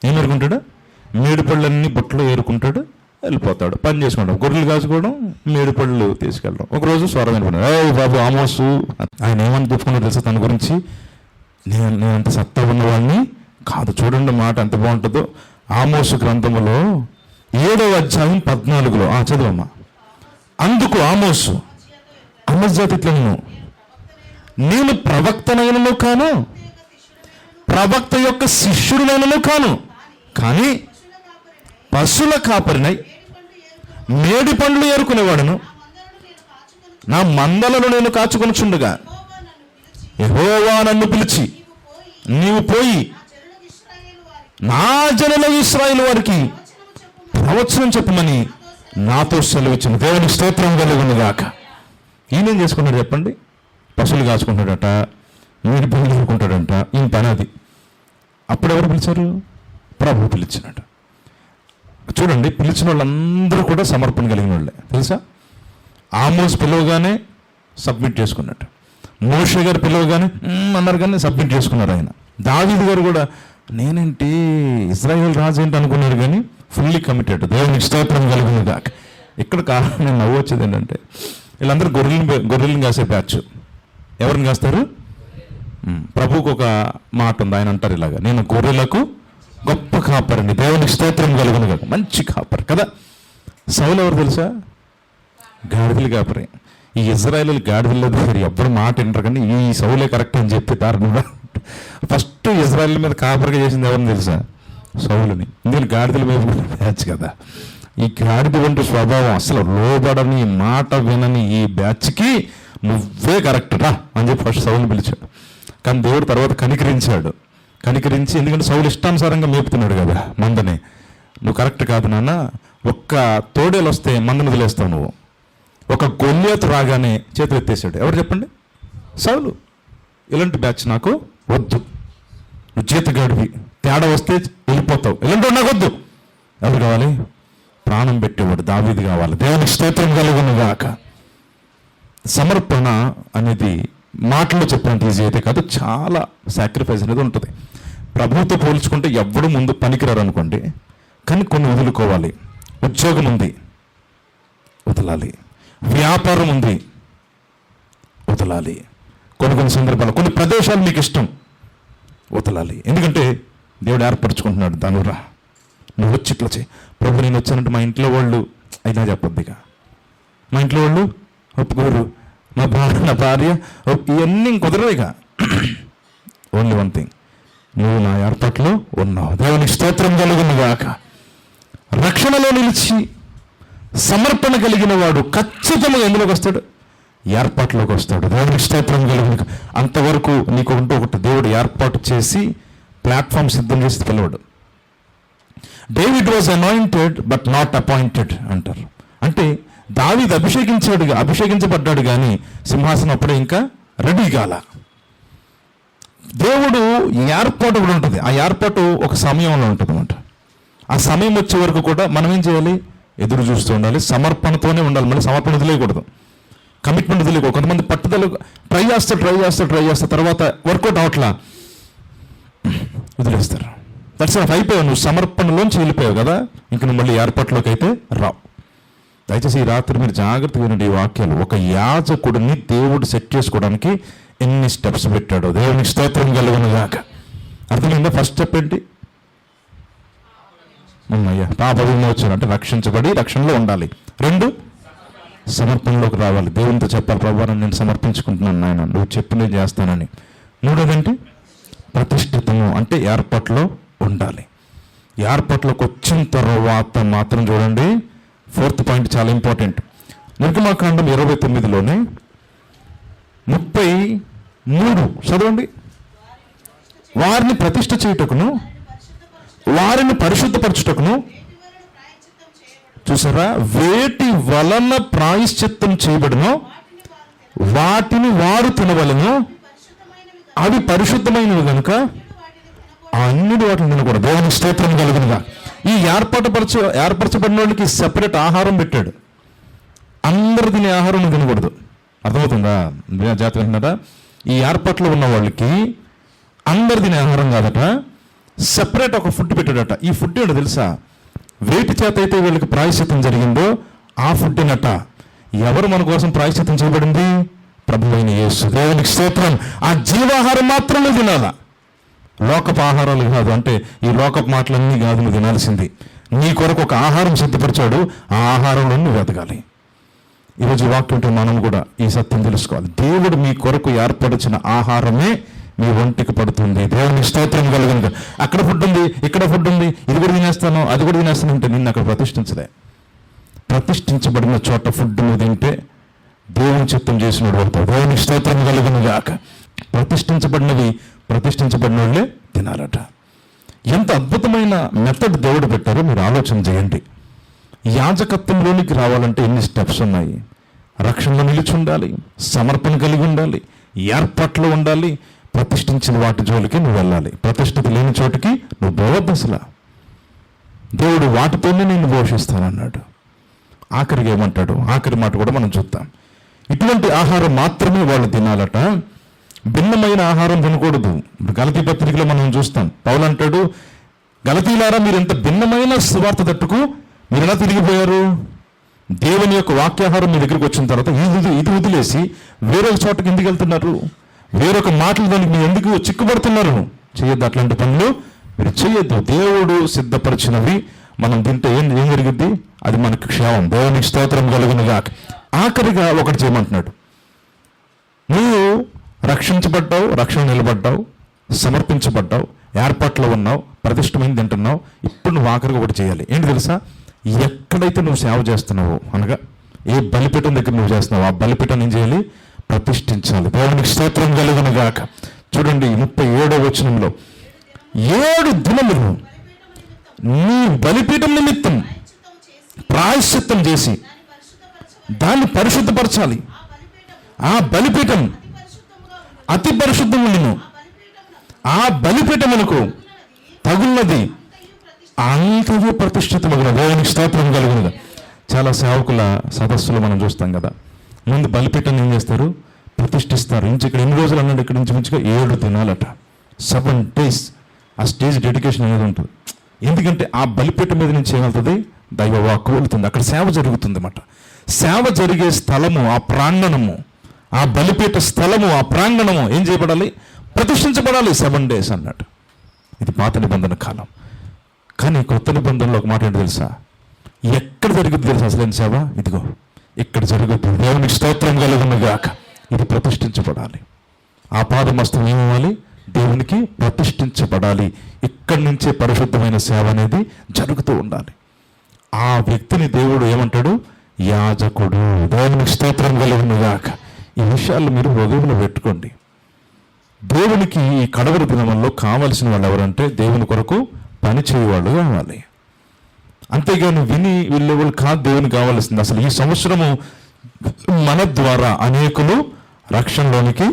ఏం ఏరుకుంటాడు? మేడి పళ్ళన్నీ బుట్టలో ఏరుకుంటాడు. వెళ్ళిపోతాడు. పని చేసుకుంటాం, గొర్రెలు కాచుకోవడం, మేడి పళ్ళు తీసుకెళ్ళడం. ఒకరోజు స్వరం వినపడ్డాడు, ఏ బాబు ఆమోసు. ఆయన ఏమని చెప్పుకున్నాడు తెలుసా తన గురించి? నేనంత సత్తా ఉన్నవాడిని కాదు. చూడండి మాట ఎంత బాగుంటుందో. ఆమోసు గ్రంథములో 7వ అధ్యాయం 14లో చదువమ్మా. అందుకు ఆమోసు అమర్జాతి ఇట్లా, నేను ప్రవక్తనైనను కాను, ప్రవక్త యొక్క శిష్యుడినైనను కాను, కానీ పశుల కాపరినై మేడి పండ్లు ఏరుకునేవాడును. నా మందలను నేను కాచుకొనుచుండగా యెహోవా నన్ను పిలిచి, నీవు పోయి నా జనుల ఇశ్రాయేలు వారికి ప్రవచనం చెప్పమని నాతో సెలవిచ్చిన. దేవుని స్తోత్రం కలుగును గాక. ఈయనేం చేసుకున్నాడు చెప్పండి? పశువులు కాచుకుంటాడట, మేడి పండ్లు ఏరుకుంటాడంట. ఈయన పని అది. అప్పుడు ఎవరు పిలిచారు? ప్రభు పిలిచినట్టు. చూడండి, పిలిచిన వాళ్ళందరూ కూడా సమర్పణ కలిగిన వాళ్ళే తెలుసా. ఆమోస్ పిలవగానే సబ్మిట్ చేసుకున్నట్టు, మోషే గారు పిలవగానే అన్నారు కానీ సబ్మిట్ చేసుకున్నారు. ఆయన దావీదు గారు కూడా నేనేంటి ఇజ్రాయేల్ రాజు ఏంటి అనుకున్నారు కానీ ఫుల్లీ కమిటెడ్. దేవునికి స్తోత్రం కలుగును గాక. ఇక్కడ నేను నవ్వొచ్చేది ఏంటంటే, వీళ్ళందరూ గొర్రెలను కాసే బ్యాచ్. ఎవరిని కాస్తారు? ప్రభువుకు ఒక మాట ఉంది, ఆయన అంటారు ఇలాగా, నేను గొర్రెలకు గొప్ప కాపరిని. దేవునికి స్తోత్రం కలుగును గాక. మంచి కాపరి కదా. సౌలు ఎవరు తెలుసా? గాడిదలు కాపరి. ఈ ఇజ్రాయేలు గాడిదలు దగ్గర ఎవ్వరు మాట వింటారు కానీ ఈ సౌలే కరెక్ట్ అని చెప్పి దారుణంగా ఫస్ట్ ఇజ్రాయేల్ మీద కాపరిగా చేసింది ఎవరిని తెలుసా? సౌలుని. ఇందులో గాడిదల మీద బ్యాచ్ కదా. ఈ గాడిద వంటి స్వభావం, అసలు లోబడని, మాట వినని ఈ బ్యాచ్కి నువ్వే కరెక్ట్ రా అని చెప్పి ఫస్ట్ సౌలుని పిలిచాడు. కానీ దేవుడు తర్వాత కనికరించి, ఎందుకంటే సౌలు ఇష్టానుసారంగా మేపుతున్నాడు కదా మందని. నువ్వు కరెక్ట్ కాదు నాన్న, ఒక్క తోడేలు వస్తే మందను వదిలేస్తావు నువ్వు. ఒక గొల్లియతు రాగానే చేతులు ఎత్తేసాడు. ఎవరు చెప్పండి? సౌలు. ఇలాంటి బ్యాచ్ నాకు వద్దు, నువ్వు చేతగాడివి, తేడా వస్తే వెళ్ళిపోతావు, ఇలాంటి నాకు వద్దు. ఎవరు కావాలి? ప్రాణం పెట్టేవాడు దావీదు కావాలి. దేవునికి స్తోత్రం కలుగును గాక. సమర్పణ అనేది మాటల్లో చెప్పినంత ఈజీ అయితే కాదు, చాలా సాక్రిఫైస్ అనేది ఉంటుంది. ప్రభువుతో పోల్చుకుంటే ఎవ్వడు ముందు పనికిరారు అనుకోండి, కానీ కొన్ని వదులుకోవాలి. ఉద్యోగం ఉంది, వదలాలి. వ్యాపారం ఉంది, వదలాలి. కొన్ని సందర్భాలు, కొన్ని ప్రదేశాలు మీకు ఇష్టం, వదలాలి. ఎందుకంటే దేవుడు ఏర్పరచుకుంటున్నాడు. దానిరా నువ్వు వచ్చి ఇట్లా చేయి. ప్రభు నేను వచ్చానంటే మా ఇంట్లో వాళ్ళు అయినా చెప్పొద్దిగా, మా ఇంట్లో వాళ్ళు ఒప్పుకోరు, నా భార్య ఇవన్నీ కుదరదుగా. ఓన్లీ వన్ థింగ్, నువ్వు నా ఏర్పాట్లో ఉన్నావు. దేవునికి స్తోత్రం కలుగును గాక. రక్షణలో నిలిచి సమర్పణ కలిగిన వాడు ఖచ్చితంగా ఎందులోకి వస్తాడు? ఏర్పాటులోకి వస్తాడు. దేవునికి స్తోత్రం కలుగును. అంతవరకు నీకు ఒకటి దేవుడు ఏర్పాటు చేసి ప్లాట్ఫామ్ సిద్ధం చేసి పిలవడు. David was anointed but not appointed అంటారు. అంటే దావీదు అభిషేకించబడ్డాడు కానీ సింహాసనం అప్పుడే ఇంకా రెడీ కాల. దేవుడు ఏర్పాటు కూడా ఉంటుంది. ఆ ఏర్పాటు ఒక సమయంలో ఉంటుంది అన్నమాట. ఆ సమయం వచ్చే వరకు కూడా మనం ఏం చేయాలి? ఎదురు చూస్తూ ఉండాలి. సమర్పణతోనే ఉండాలి. మళ్ళీ సమర్పణ వదిలేయకూడదు, కమిట్మెంట్ వదిలేయకూడదు. కొంతమంది పట్టుదల ట్రై చేస్తారు, తర్వాత వర్కౌట్ అవట్లా వదిలేస్తారు. దట్స్ అయిపోయావు, నువ్వు సమర్పణలోంచి వెళ్ళిపోయావు కదా, ఇంక నువ్వు మళ్ళీ ఏర్పాట్లోకి అయితే రావు. దయచేసి ఈ రాత్రి మీరు జాగ్రత్తగా వినండి ఈ వాక్యాలు. ఒక యాజకుడిని దేవుడు సెట్ చేసుకోవడానికి ఎన్ని స్టెప్స్ పెట్టాడో. దేవునికి స్తోత్రం కలుగును గాక. అర్థమైందా? ఫస్ట్ స్టెప్ ఏంటి? పాప విమోచన, అంటే రక్షించబడి రక్షణలో ఉండాలి. 2, సమర్పణలోకి రావాలి. దేవునితో చెప్పాలి, ప్రభు నేను సమర్పించుకుంటున్నాను నాయన, నువ్వు చెప్పి నేను చేస్తానని. 3వది ప్రతిష్ఠితము, అంటే ఏర్పాట్లో ఉండాలి. ఏర్పాట్లోకి వచ్చిన తర్వాత మాత్రం చూడండి, 4th పాయింట్ చాలా ఇంపార్టెంట్. నిర్గమాకాండం 29లోనే 33 చదవండి. వారిని ప్రతిష్ఠ చేయుటకును వారిని పరిశుద్ధపరచుటకును, చూసారా, వేటి వలన ప్రాయశ్చిత్తం చేయబడునో వాటిని వారు తినవలను, అవి పరిశుద్ధమైనవి కనుక అన్నిటి వాటిని తినకూడదు. దేవునికి స్తోత్రం కలుగునుగా. ఈ ఏర్పరచబడిన వాళ్ళకి సెపరేట్ ఆహారం పెట్టాడు. అందరు తినే ఆహారం తినకూడదు. అర్థమవుతుందా? జాగ్రత్తగా వింటున్నారా? ఈ ఏర్పాట్లో ఉన్న వాళ్ళకి అందరు తినే ఆహారం కాదట, సెపరేట్ ఒక ఫుడ్ పెట్టాడట. ఈ ఫుడ్ ఏంటో తెలుసా? వేటి చేత అయితే వీళ్ళకి ప్రాయశ్చిత్తం జరిగిందో ఆ ఫుడ్ నట. ఎవరు మన కోసం ప్రాయశ్చిత్తం చేయబడింది? ప్రభువైన యేసు. దేవునికి స్తోత్రం. ఆ జీవాహారం మాత్రమే తినాలా, లోకపు ఆహారాలు కాదు. అంటే ఈ లోకపు మాటలన్నీ కాదు నువ్వు తినాల్సింది. నీ కొరకు ఒక ఆహారం సిద్ధపరిచాడు, ఆ ఆహారంలో నువ్వు ఎదగాలి. ఈరోజు వాక్యంతో మనం కూడా ఈ సత్యం తెలుసుకోవాలి. దేవుడు మీ కొరకు ఏర్పరిచిన ఆహారమే మీ ఒంటికి పడుతుంది. దేవునికి స్తోత్రం కలుగును. అక్కడ ఫుడ్ ఉంది, ఇక్కడ ఫుడ్ ఉంది, ఇది కూడా తినేస్తాను, అది కూడా తినేస్తాను అంటే నిన్ను అక్కడ ప్రతిష్ఠించలే. ప్రతిష్ఠించబడిన చోట ఫుడ్ నువ్వు తింటే దేవుని చిత్తం చేసినోడు అవుతావు. దేవునికి స్తోత్రం కలుగును గాక. ప్రతిష్ఠించబడిన వాళ్ళే తినాలట. ఎంత అద్భుతమైన మెథడ్ దేవుడు పెట్టారో మీరు ఆలోచన చేయండి. యాజకత్వంలోనికి రావాలంటే ఎన్ని స్టెప్స్ ఉన్నాయి. రక్షణలో నిలిచి ఉండాలి, సమర్పణ కలిగి ఉండాలి, ఏర్పాట్లు ఉండాలి. ప్రతిష్ఠించిన వాటి జోలికి నువ్వు వెళ్ళాలి. ప్రతిష్ఠిత లేని చోటికి నువ్వు పోవద్దు అసలు. దేవుడు వాటితోనే నిన్ను పోషిస్తానన్నాడు. ఆఖరికి ఏమంటాడు? ఆఖరి మాట కూడా మనం చూద్దాం. ఇటువంటి ఆహారం మాత్రమే వాళ్ళు తినాలట, భిన్నమైన ఆహారం తినకూడదు. గలతీ పత్రికలో మనం చూస్తాం, పౌలు అంటాడు, గలతీలారా మీరు ఎంత భిన్నమైన సువార్త తట్టుకు మీరు ఎలా తిరిగిపోయారు? దేవుని యొక్క వాక్యాహారం మీ దగ్గరికి వచ్చిన తర్వాత ఇది వదిలేసి వేరొక చోటకి ఎందుకు వెళ్తున్నారు? వేరొక మాటలు దానికి మీరు ఎందుకు చిక్కుపడుతున్నారు? చేయొద్దు, అట్లాంటి పనులు మీరు చేయొద్దు. దేవుడు సిద్ధపరిచినవి మనం తింటే ఏం జరిగింది? అది మనకు క్షేమం. దేవునికి స్తోత్రం కలుగునుగా. ఆఖరిగా ఒకటి చేయమంటున్నాడు, నువ్వు రక్షించబడ్డావు, రక్షణ నిలబడ్డావు, సమర్పించబడ్డావు, ఏర్పాట్లో ఉన్నావు, ప్రతిష్టమైన తింటున్నావు. ఇప్పుడు నువ్వు ఆఖరిగా ఒకటి చేయాలి. ఏంటి తెలుసా? ఎక్కడైతే నువ్వు సేవ చేస్తున్నావో, అనగా ఏ బలిపీఠం దగ్గర నువ్వు చేస్తున్నావు, ఆ బలిపీఠం ఏం చేయాలి? ప్రతిష్ఠించాలి. దేవునికి స్తోత్రం కలుగునుగాక. చూడండి 37వ వచనంలో, 7 దినములు నీ బలిపీఠం నిమిత్తం ప్రాయశ్చిత్తం చేసి దాన్ని పరిశుద్ధపరచాలి. ఆ బలిపీఠం అతి పరిశుద్ధములను, ఆ బలిపీఠమునకు తగున్నది అంతయు ప్రతిష్ఠితమగును. దేవునికి స్తోత్రం కలుగునుగా. చాలా సేవకుల సదస్సులు మనం చూస్తాం కదా, ముందు బలిపీఠం ఏం చేస్తారు? ప్రతిష్ఠిస్తారు. ఇక్కడ ఎన్ని రోజులు అన్నాడు? ఇక్కడ నుంచి మంచిగా 7 దినాలట, 7 days. ఆ స్టేజ్ డెడికేషన్ అనేది ఉంటుంది. ఎందుకంటే ఆ బలిపీఠం మీద నుంచి ఏమవుతుంది? దైవ వాక్కు వెళుతుంది. అక్కడ సేవ జరుగుతుంది అన్నమాట. సేవ జరిగే స్థలము, ఆ ప్రాంగణము, ఆ బలిపీఠ స్థలము, ఆ ప్రాంగణము ఏం చేయబడాలి? ప్రతిష్ఠించబడాలి. 7 days అన్నాడు. ఇది పాత నిబంధన కాలం. కానీ కొత్త నిబంధనలో ఒక మాట ఏంటి తెలుసా? ఎక్కడ జరుగుతుంది తెలుసా అసలైన సేవ? ఇదిగో ఇక్కడ జరుగుతుంది. దేవునికి స్తోత్రం కలుగునుగాక. ఇది ప్రతిష్ఠించబడాలి. ఆ పాదమస్తం ఏమవ్వాలి? దేవునికి ప్రతిష్ఠించబడాలి. ఇక్కడి నుంచే పరిశుద్ధమైన సేవ అనేది జరుగుతూ ఉండాలి. ఆ వ్యక్తిని దేవుడు ఏమంటాడు? యాజకుడు. దేవునికి స్తోత్రం కలుగునుగాక. ఈ విషయాలు మీరు హృదయంలో పెట్టుకోండి. దేవునికి ఈ కడవరి దినముల్లో కావలసిన వాళ్ళు ఎవరంటే దేవుని కొరకు పని చేయవాళ్ళు కావాలి. అంతేగాని విని వీళ్ళు కాదు దేవునికి కావాల్సింది. అసలు ఈ సంవత్సరము మన ద్వారా అనేకులు రక్షణలోనికి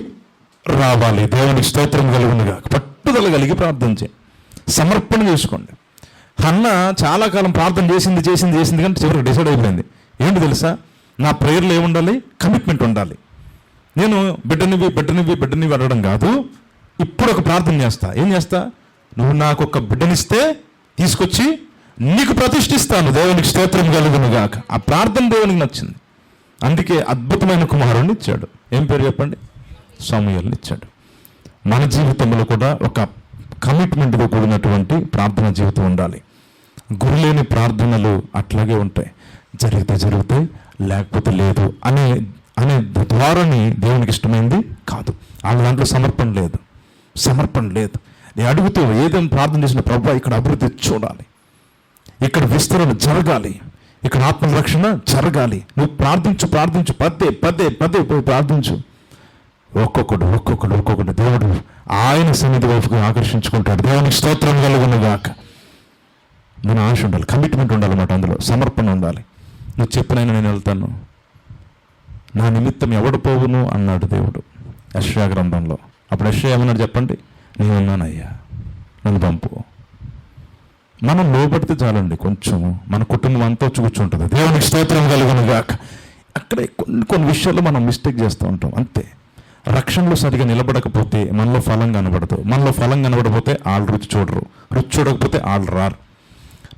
రావాలి. దేవునికి స్తోత్రం కలుగునుగా. పట్టుదల కలిగి ప్రార్థన చేయండి, సమర్పణ చేసుకోండి. హన్న చాలా కాలం ప్రార్థన చేసింది కానీ చివరికి డిసైడ్ అయిపోయింది. ఏంటి తెలుసా? నా ప్రేయర్లో ఏముండాలి? కమిట్మెంట్ ఉండాలి. నేను బిడ్డనివి అడగడం కాదు, ఇప్పుడు ఒక ప్రార్థన చేస్తా. ఏం చేస్తా? నువ్వు నాకు ఒక బిడ్డనిస్తే తీసుకొచ్చి నీకు ప్రతిష్ఠిస్తాను. దేవునికి స్తోత్రం కలుగునుగాక. ఆ ప్రార్థన దేవునికి నచ్చింది. అందుకే అద్భుతమైన కుమారుడిని ఇచ్చాడు. ఏం పేరు చెప్పండి? సమూయేలుని ఇచ్చాడు. మన జీవితంలో కూడా ఒక కమిట్మెంట్తో కూడినటువంటి ప్రార్థన జీవితం ఉండాలి. గురిలేని ప్రార్థనలు అట్లాగే ఉంటాయి. జరిగితే జరుగుతాయి, లేకపోతే లేదు అనే ద్వారాని దేవునికి ఇష్టమైంది కాదు. ఆ దాంట్లో సమర్పణ లేదు. నేను అడుగుతూ ఏదేం ప్రార్థన చేసిన ప్రభువా, ఇక్కడ అభివృద్ధి చూడాలి, ఇక్కడ విస్తరణ జరగాలి, ఇక్కడ ఆత్మరక్షణ జరగాలి. నువ్వు ప్రార్థించు పదే పోయి ప్రార్థించు. ఒక్కొక్కడు దేవుడు ఆయన సన్నిధి వైపుకు ఆకర్షించుకుంటాడు. దేవునికి స్తోత్రం కలుగునుగాక. మన ఆశ ఉండాలి, కమిట్మెంట్ ఉండాలన్నమాట. అందులో సమర్పణ ఉండాలి. నువ్వు చెప్పినైనా నేను వెళ్తాను, నా నిమిత్తం ఎవడు పోవును అన్నాడు దేవుడు యెషయా గ్రంథంలో. అప్పుడు యెషయా ఏమన్నాడు చెప్పండి? నేను ఉన్నానయ్యా, నన్ను పంపు. మనం లోపడితే చాలండి, కొంచెం మన కుటుంబం అంతా కూర్చుంటుంది. దేవునికి స్తోత్రం కలుగునుగాక. అక్కడే కొన్ని విషయాల్లో మనం మిస్టేక్ చేస్తూ ఉంటాం అంతే. రక్షణలో సరిగా నిలబడకపోతే మనలో ఫలం కనబడదు. మనలో ఫలం కనబడకపోతే వాళ్ళు రుచి చూడకపోతే వాళ్ళు రారు.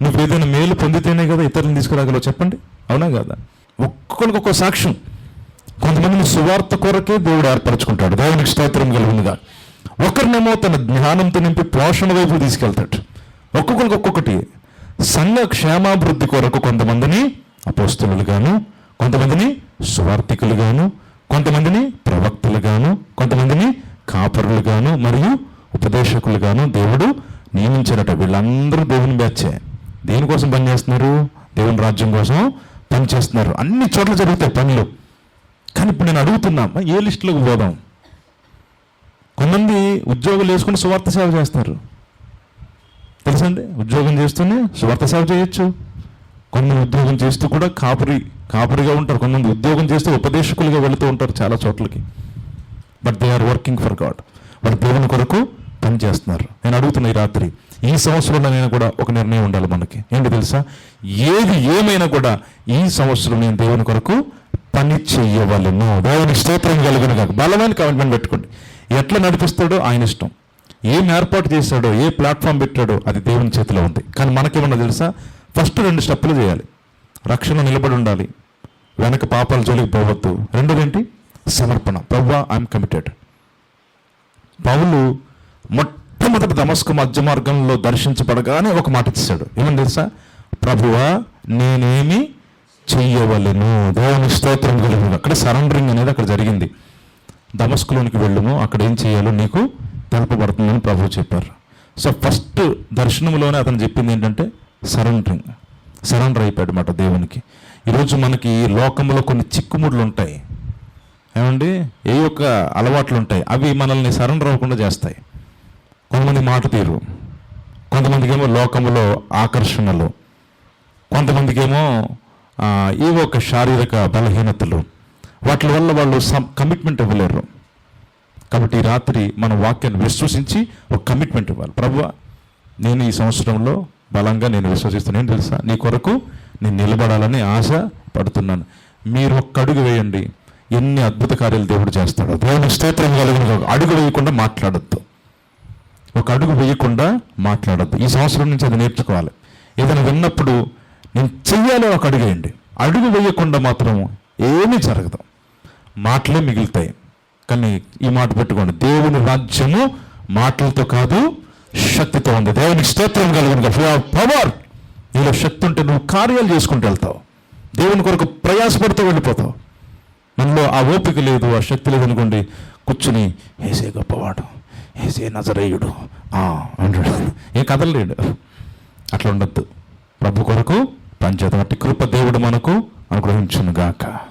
నువ్వు ఏదైనా మేలు పొందితేనే కదా ఇతరులను తీసుకురాగలవు, చెప్పండి, అవునా కదా? ఒక్కొక్కరికి ఒక్కో సాక్ష్యం. కొంతమందిని సువార్త కొరకే దేవుడు ఏర్పరచుకుంటాడు, దేవునికి స్తోత్రం కలుగునుగా. ఒకరినేమో తన జ్ఞానంతో నింపి పోషణ వైపు తీసుకెళ్తాడు. ఒక్కొక్కరికి ఒక్కొక్కటి. సంఘ క్షేమాభివృద్ధి కొరకు కొంతమందిని అపోస్తలులుగాను, కొంతమందిని సువార్థికులుగాను, కొంతమందిని ప్రవక్తలుగాను, కొంతమందిని కాపరులుగాను మరియు ఉపదేశకులుగాను దేవుడు నియమించారట. వీళ్ళందరూ దేవుని బ్యాచే. దేనికోసం పనిచేస్తున్నారు? దేవుని రాజ్యం కోసం పనిచేస్తున్నారు. అన్ని చోట్ల జరుగుతాయి పనులు. కానీ ఇప్పుడు నేను అడుగుతున్నా, ఏ లిస్టులోకి పోదాం? కొంతమంది ఉద్యోగాలు వేసుకుని సువార్త సేవ చేస్తారు, తెలుసండి. ఉద్యోగం చేస్తూనే సువార్త సేవ చేయొచ్చు. కొంతమంది ఉద్యోగం చేస్తూ కూడా కాపురిగా ఉంటారు. కొంతమంది ఉద్యోగం చేస్తూ ఉపదేశకులుగా వెళుతూ ఉంటారు చాలా చోట్లకి. But they are working for God. వాళ్ళు దేవుని కొరకు పని చేస్తున్నారు. నేను అడుగుతున్నా ఈ రాత్రి, ఈ సంవత్సరంలో నేను కూడా ఒక నిర్ణయం ఉండాలి మనకి. ఏంటి తెలుసా? ఏది ఏమైనా కూడా ఈ సంవత్సరం నేను దేవుని కొరకు పని చెయ్యవలను. దేవుని స్తోత్రం కలుగును కాక. బలమైన కమిట్మెంట్ పెట్టుకోండి. ఎట్లా నడిపిస్తాడో ఆయన ఇష్టం. ఏం ఏర్పాటు చేశాడో, ఏ ప్లాట్ఫామ్ పెట్టాడో అది దేవుని చేతిలో ఉంది. కానీ మనకేమన్నా తెలుసా? ఫస్ట్ 2 స్టెప్పులు చేయాలి. రక్షణ నిలబడి ఉండాలి, వెనక పాపాల జోలికి పోవద్దు. రెండోదేంటి? సమర్పణ. ప్రభువా, ఐఎమ్ కమిటెడ్. పౌలు మొట్టమొదటి దమస్కు మధ్య మార్గంలో దర్శించబడగానే ఒక మాట ఇచ్చాడు. ఏమని తెలుసా? ప్రభువా, నేనేమి చెయ్యవలెను. దేవుని స్తోత్రం కలుగును. అక్కడ సరెండరింగ్ అనేది అక్కడ జరిగింది. దమస్కులోనికి వెళ్ళుము, అక్కడ ఏం చేయాలో నీకు తెలుపబడుతుందని ప్రభువు చెప్పారు. సో ఫస్ట్ దర్శనంలోనే అతను చెప్పింది ఏంటంటే సరెండర్ అయిపోయాడు మాట దేవునికి. ఈరోజు మనకి లోకంలో కొన్ని చిక్కుముడులు ఉంటాయి, ఏమండి, ఏ యొక్క అలవాట్లు ఉంటాయి, అవి మనల్ని సరెండర్ అవ్వకుండా చేస్తాయి. కొంతమంది మాట తీరు, కొంతమందికి ఏమో లోకంలో ఆకర్షణలు, కొంతమందికి ఏమో ఏవో ఒక శారీరక బలహీనతలు, వాటి వల్ల వాళ్ళు కమిట్మెంట్ ఇవ్వలేరు. కాబట్టి ఈ రాత్రి మన వాక్యాన్ని విశ్వసించి ఒక కమిట్మెంట్ ఇవ్వాలి. ప్రభువా, నేను ఈ సంవత్సరంలో బలంగా నేను విశ్వసిస్తున్నాను. తెలుసా, నీ కొరకు నేను నిలబడాలని ఆశ పడుతున్నాను. మీరు ఒక్క అడుగు వేయండి, ఎన్ని అద్భుత కార్యాలు దేవుడు చేస్తాడు. దేవుని స్తోత్రం కలిగిన. అడుగు వేయకుండా మాట్లాడద్దు, ఒక అడుగు వేయకుండా మాట్లాడద్దు. ఈ సంవత్సరం నుంచి అది నేర్చుకోవాలి. ఏదైనా విన్నప్పుడు నేను చెయ్యాలి, ఒక అడుగు వేయండి. అడుగు వేయకుండా మాత్రం ఏమీ జరగదు, మాటలే మిగులుతాయి. కానీ ఈ మాట పెట్టుకోండి, దేవుని రాజ్యము మాటలతో కాదు శక్తితో ఉంది. దేవునికి స్తోత్రం కలుగును. పవర్, నీలో శక్తి ఉంటే నువ్వు కార్యాలు చేసుకుంటూ వెళ్తావు, దేవుని కొరకు ప్రయాసపడుతూ వెళ్ళిపోతావు. మనలో ఆ ఓపిక లేదు, ఆ శక్తి లేదు అనుకోండి, కూర్చుని ఏసే గొప్పవాడు, ఏసే నజరేయుడు అంటాడు, ఏ కదలలేడు. అట్లా ఉండద్దు. ప్రభు కొరకు పనిచేద్దాం. అట్టి కృప దేవుడు మనకు అనుగ్రహించును గాక.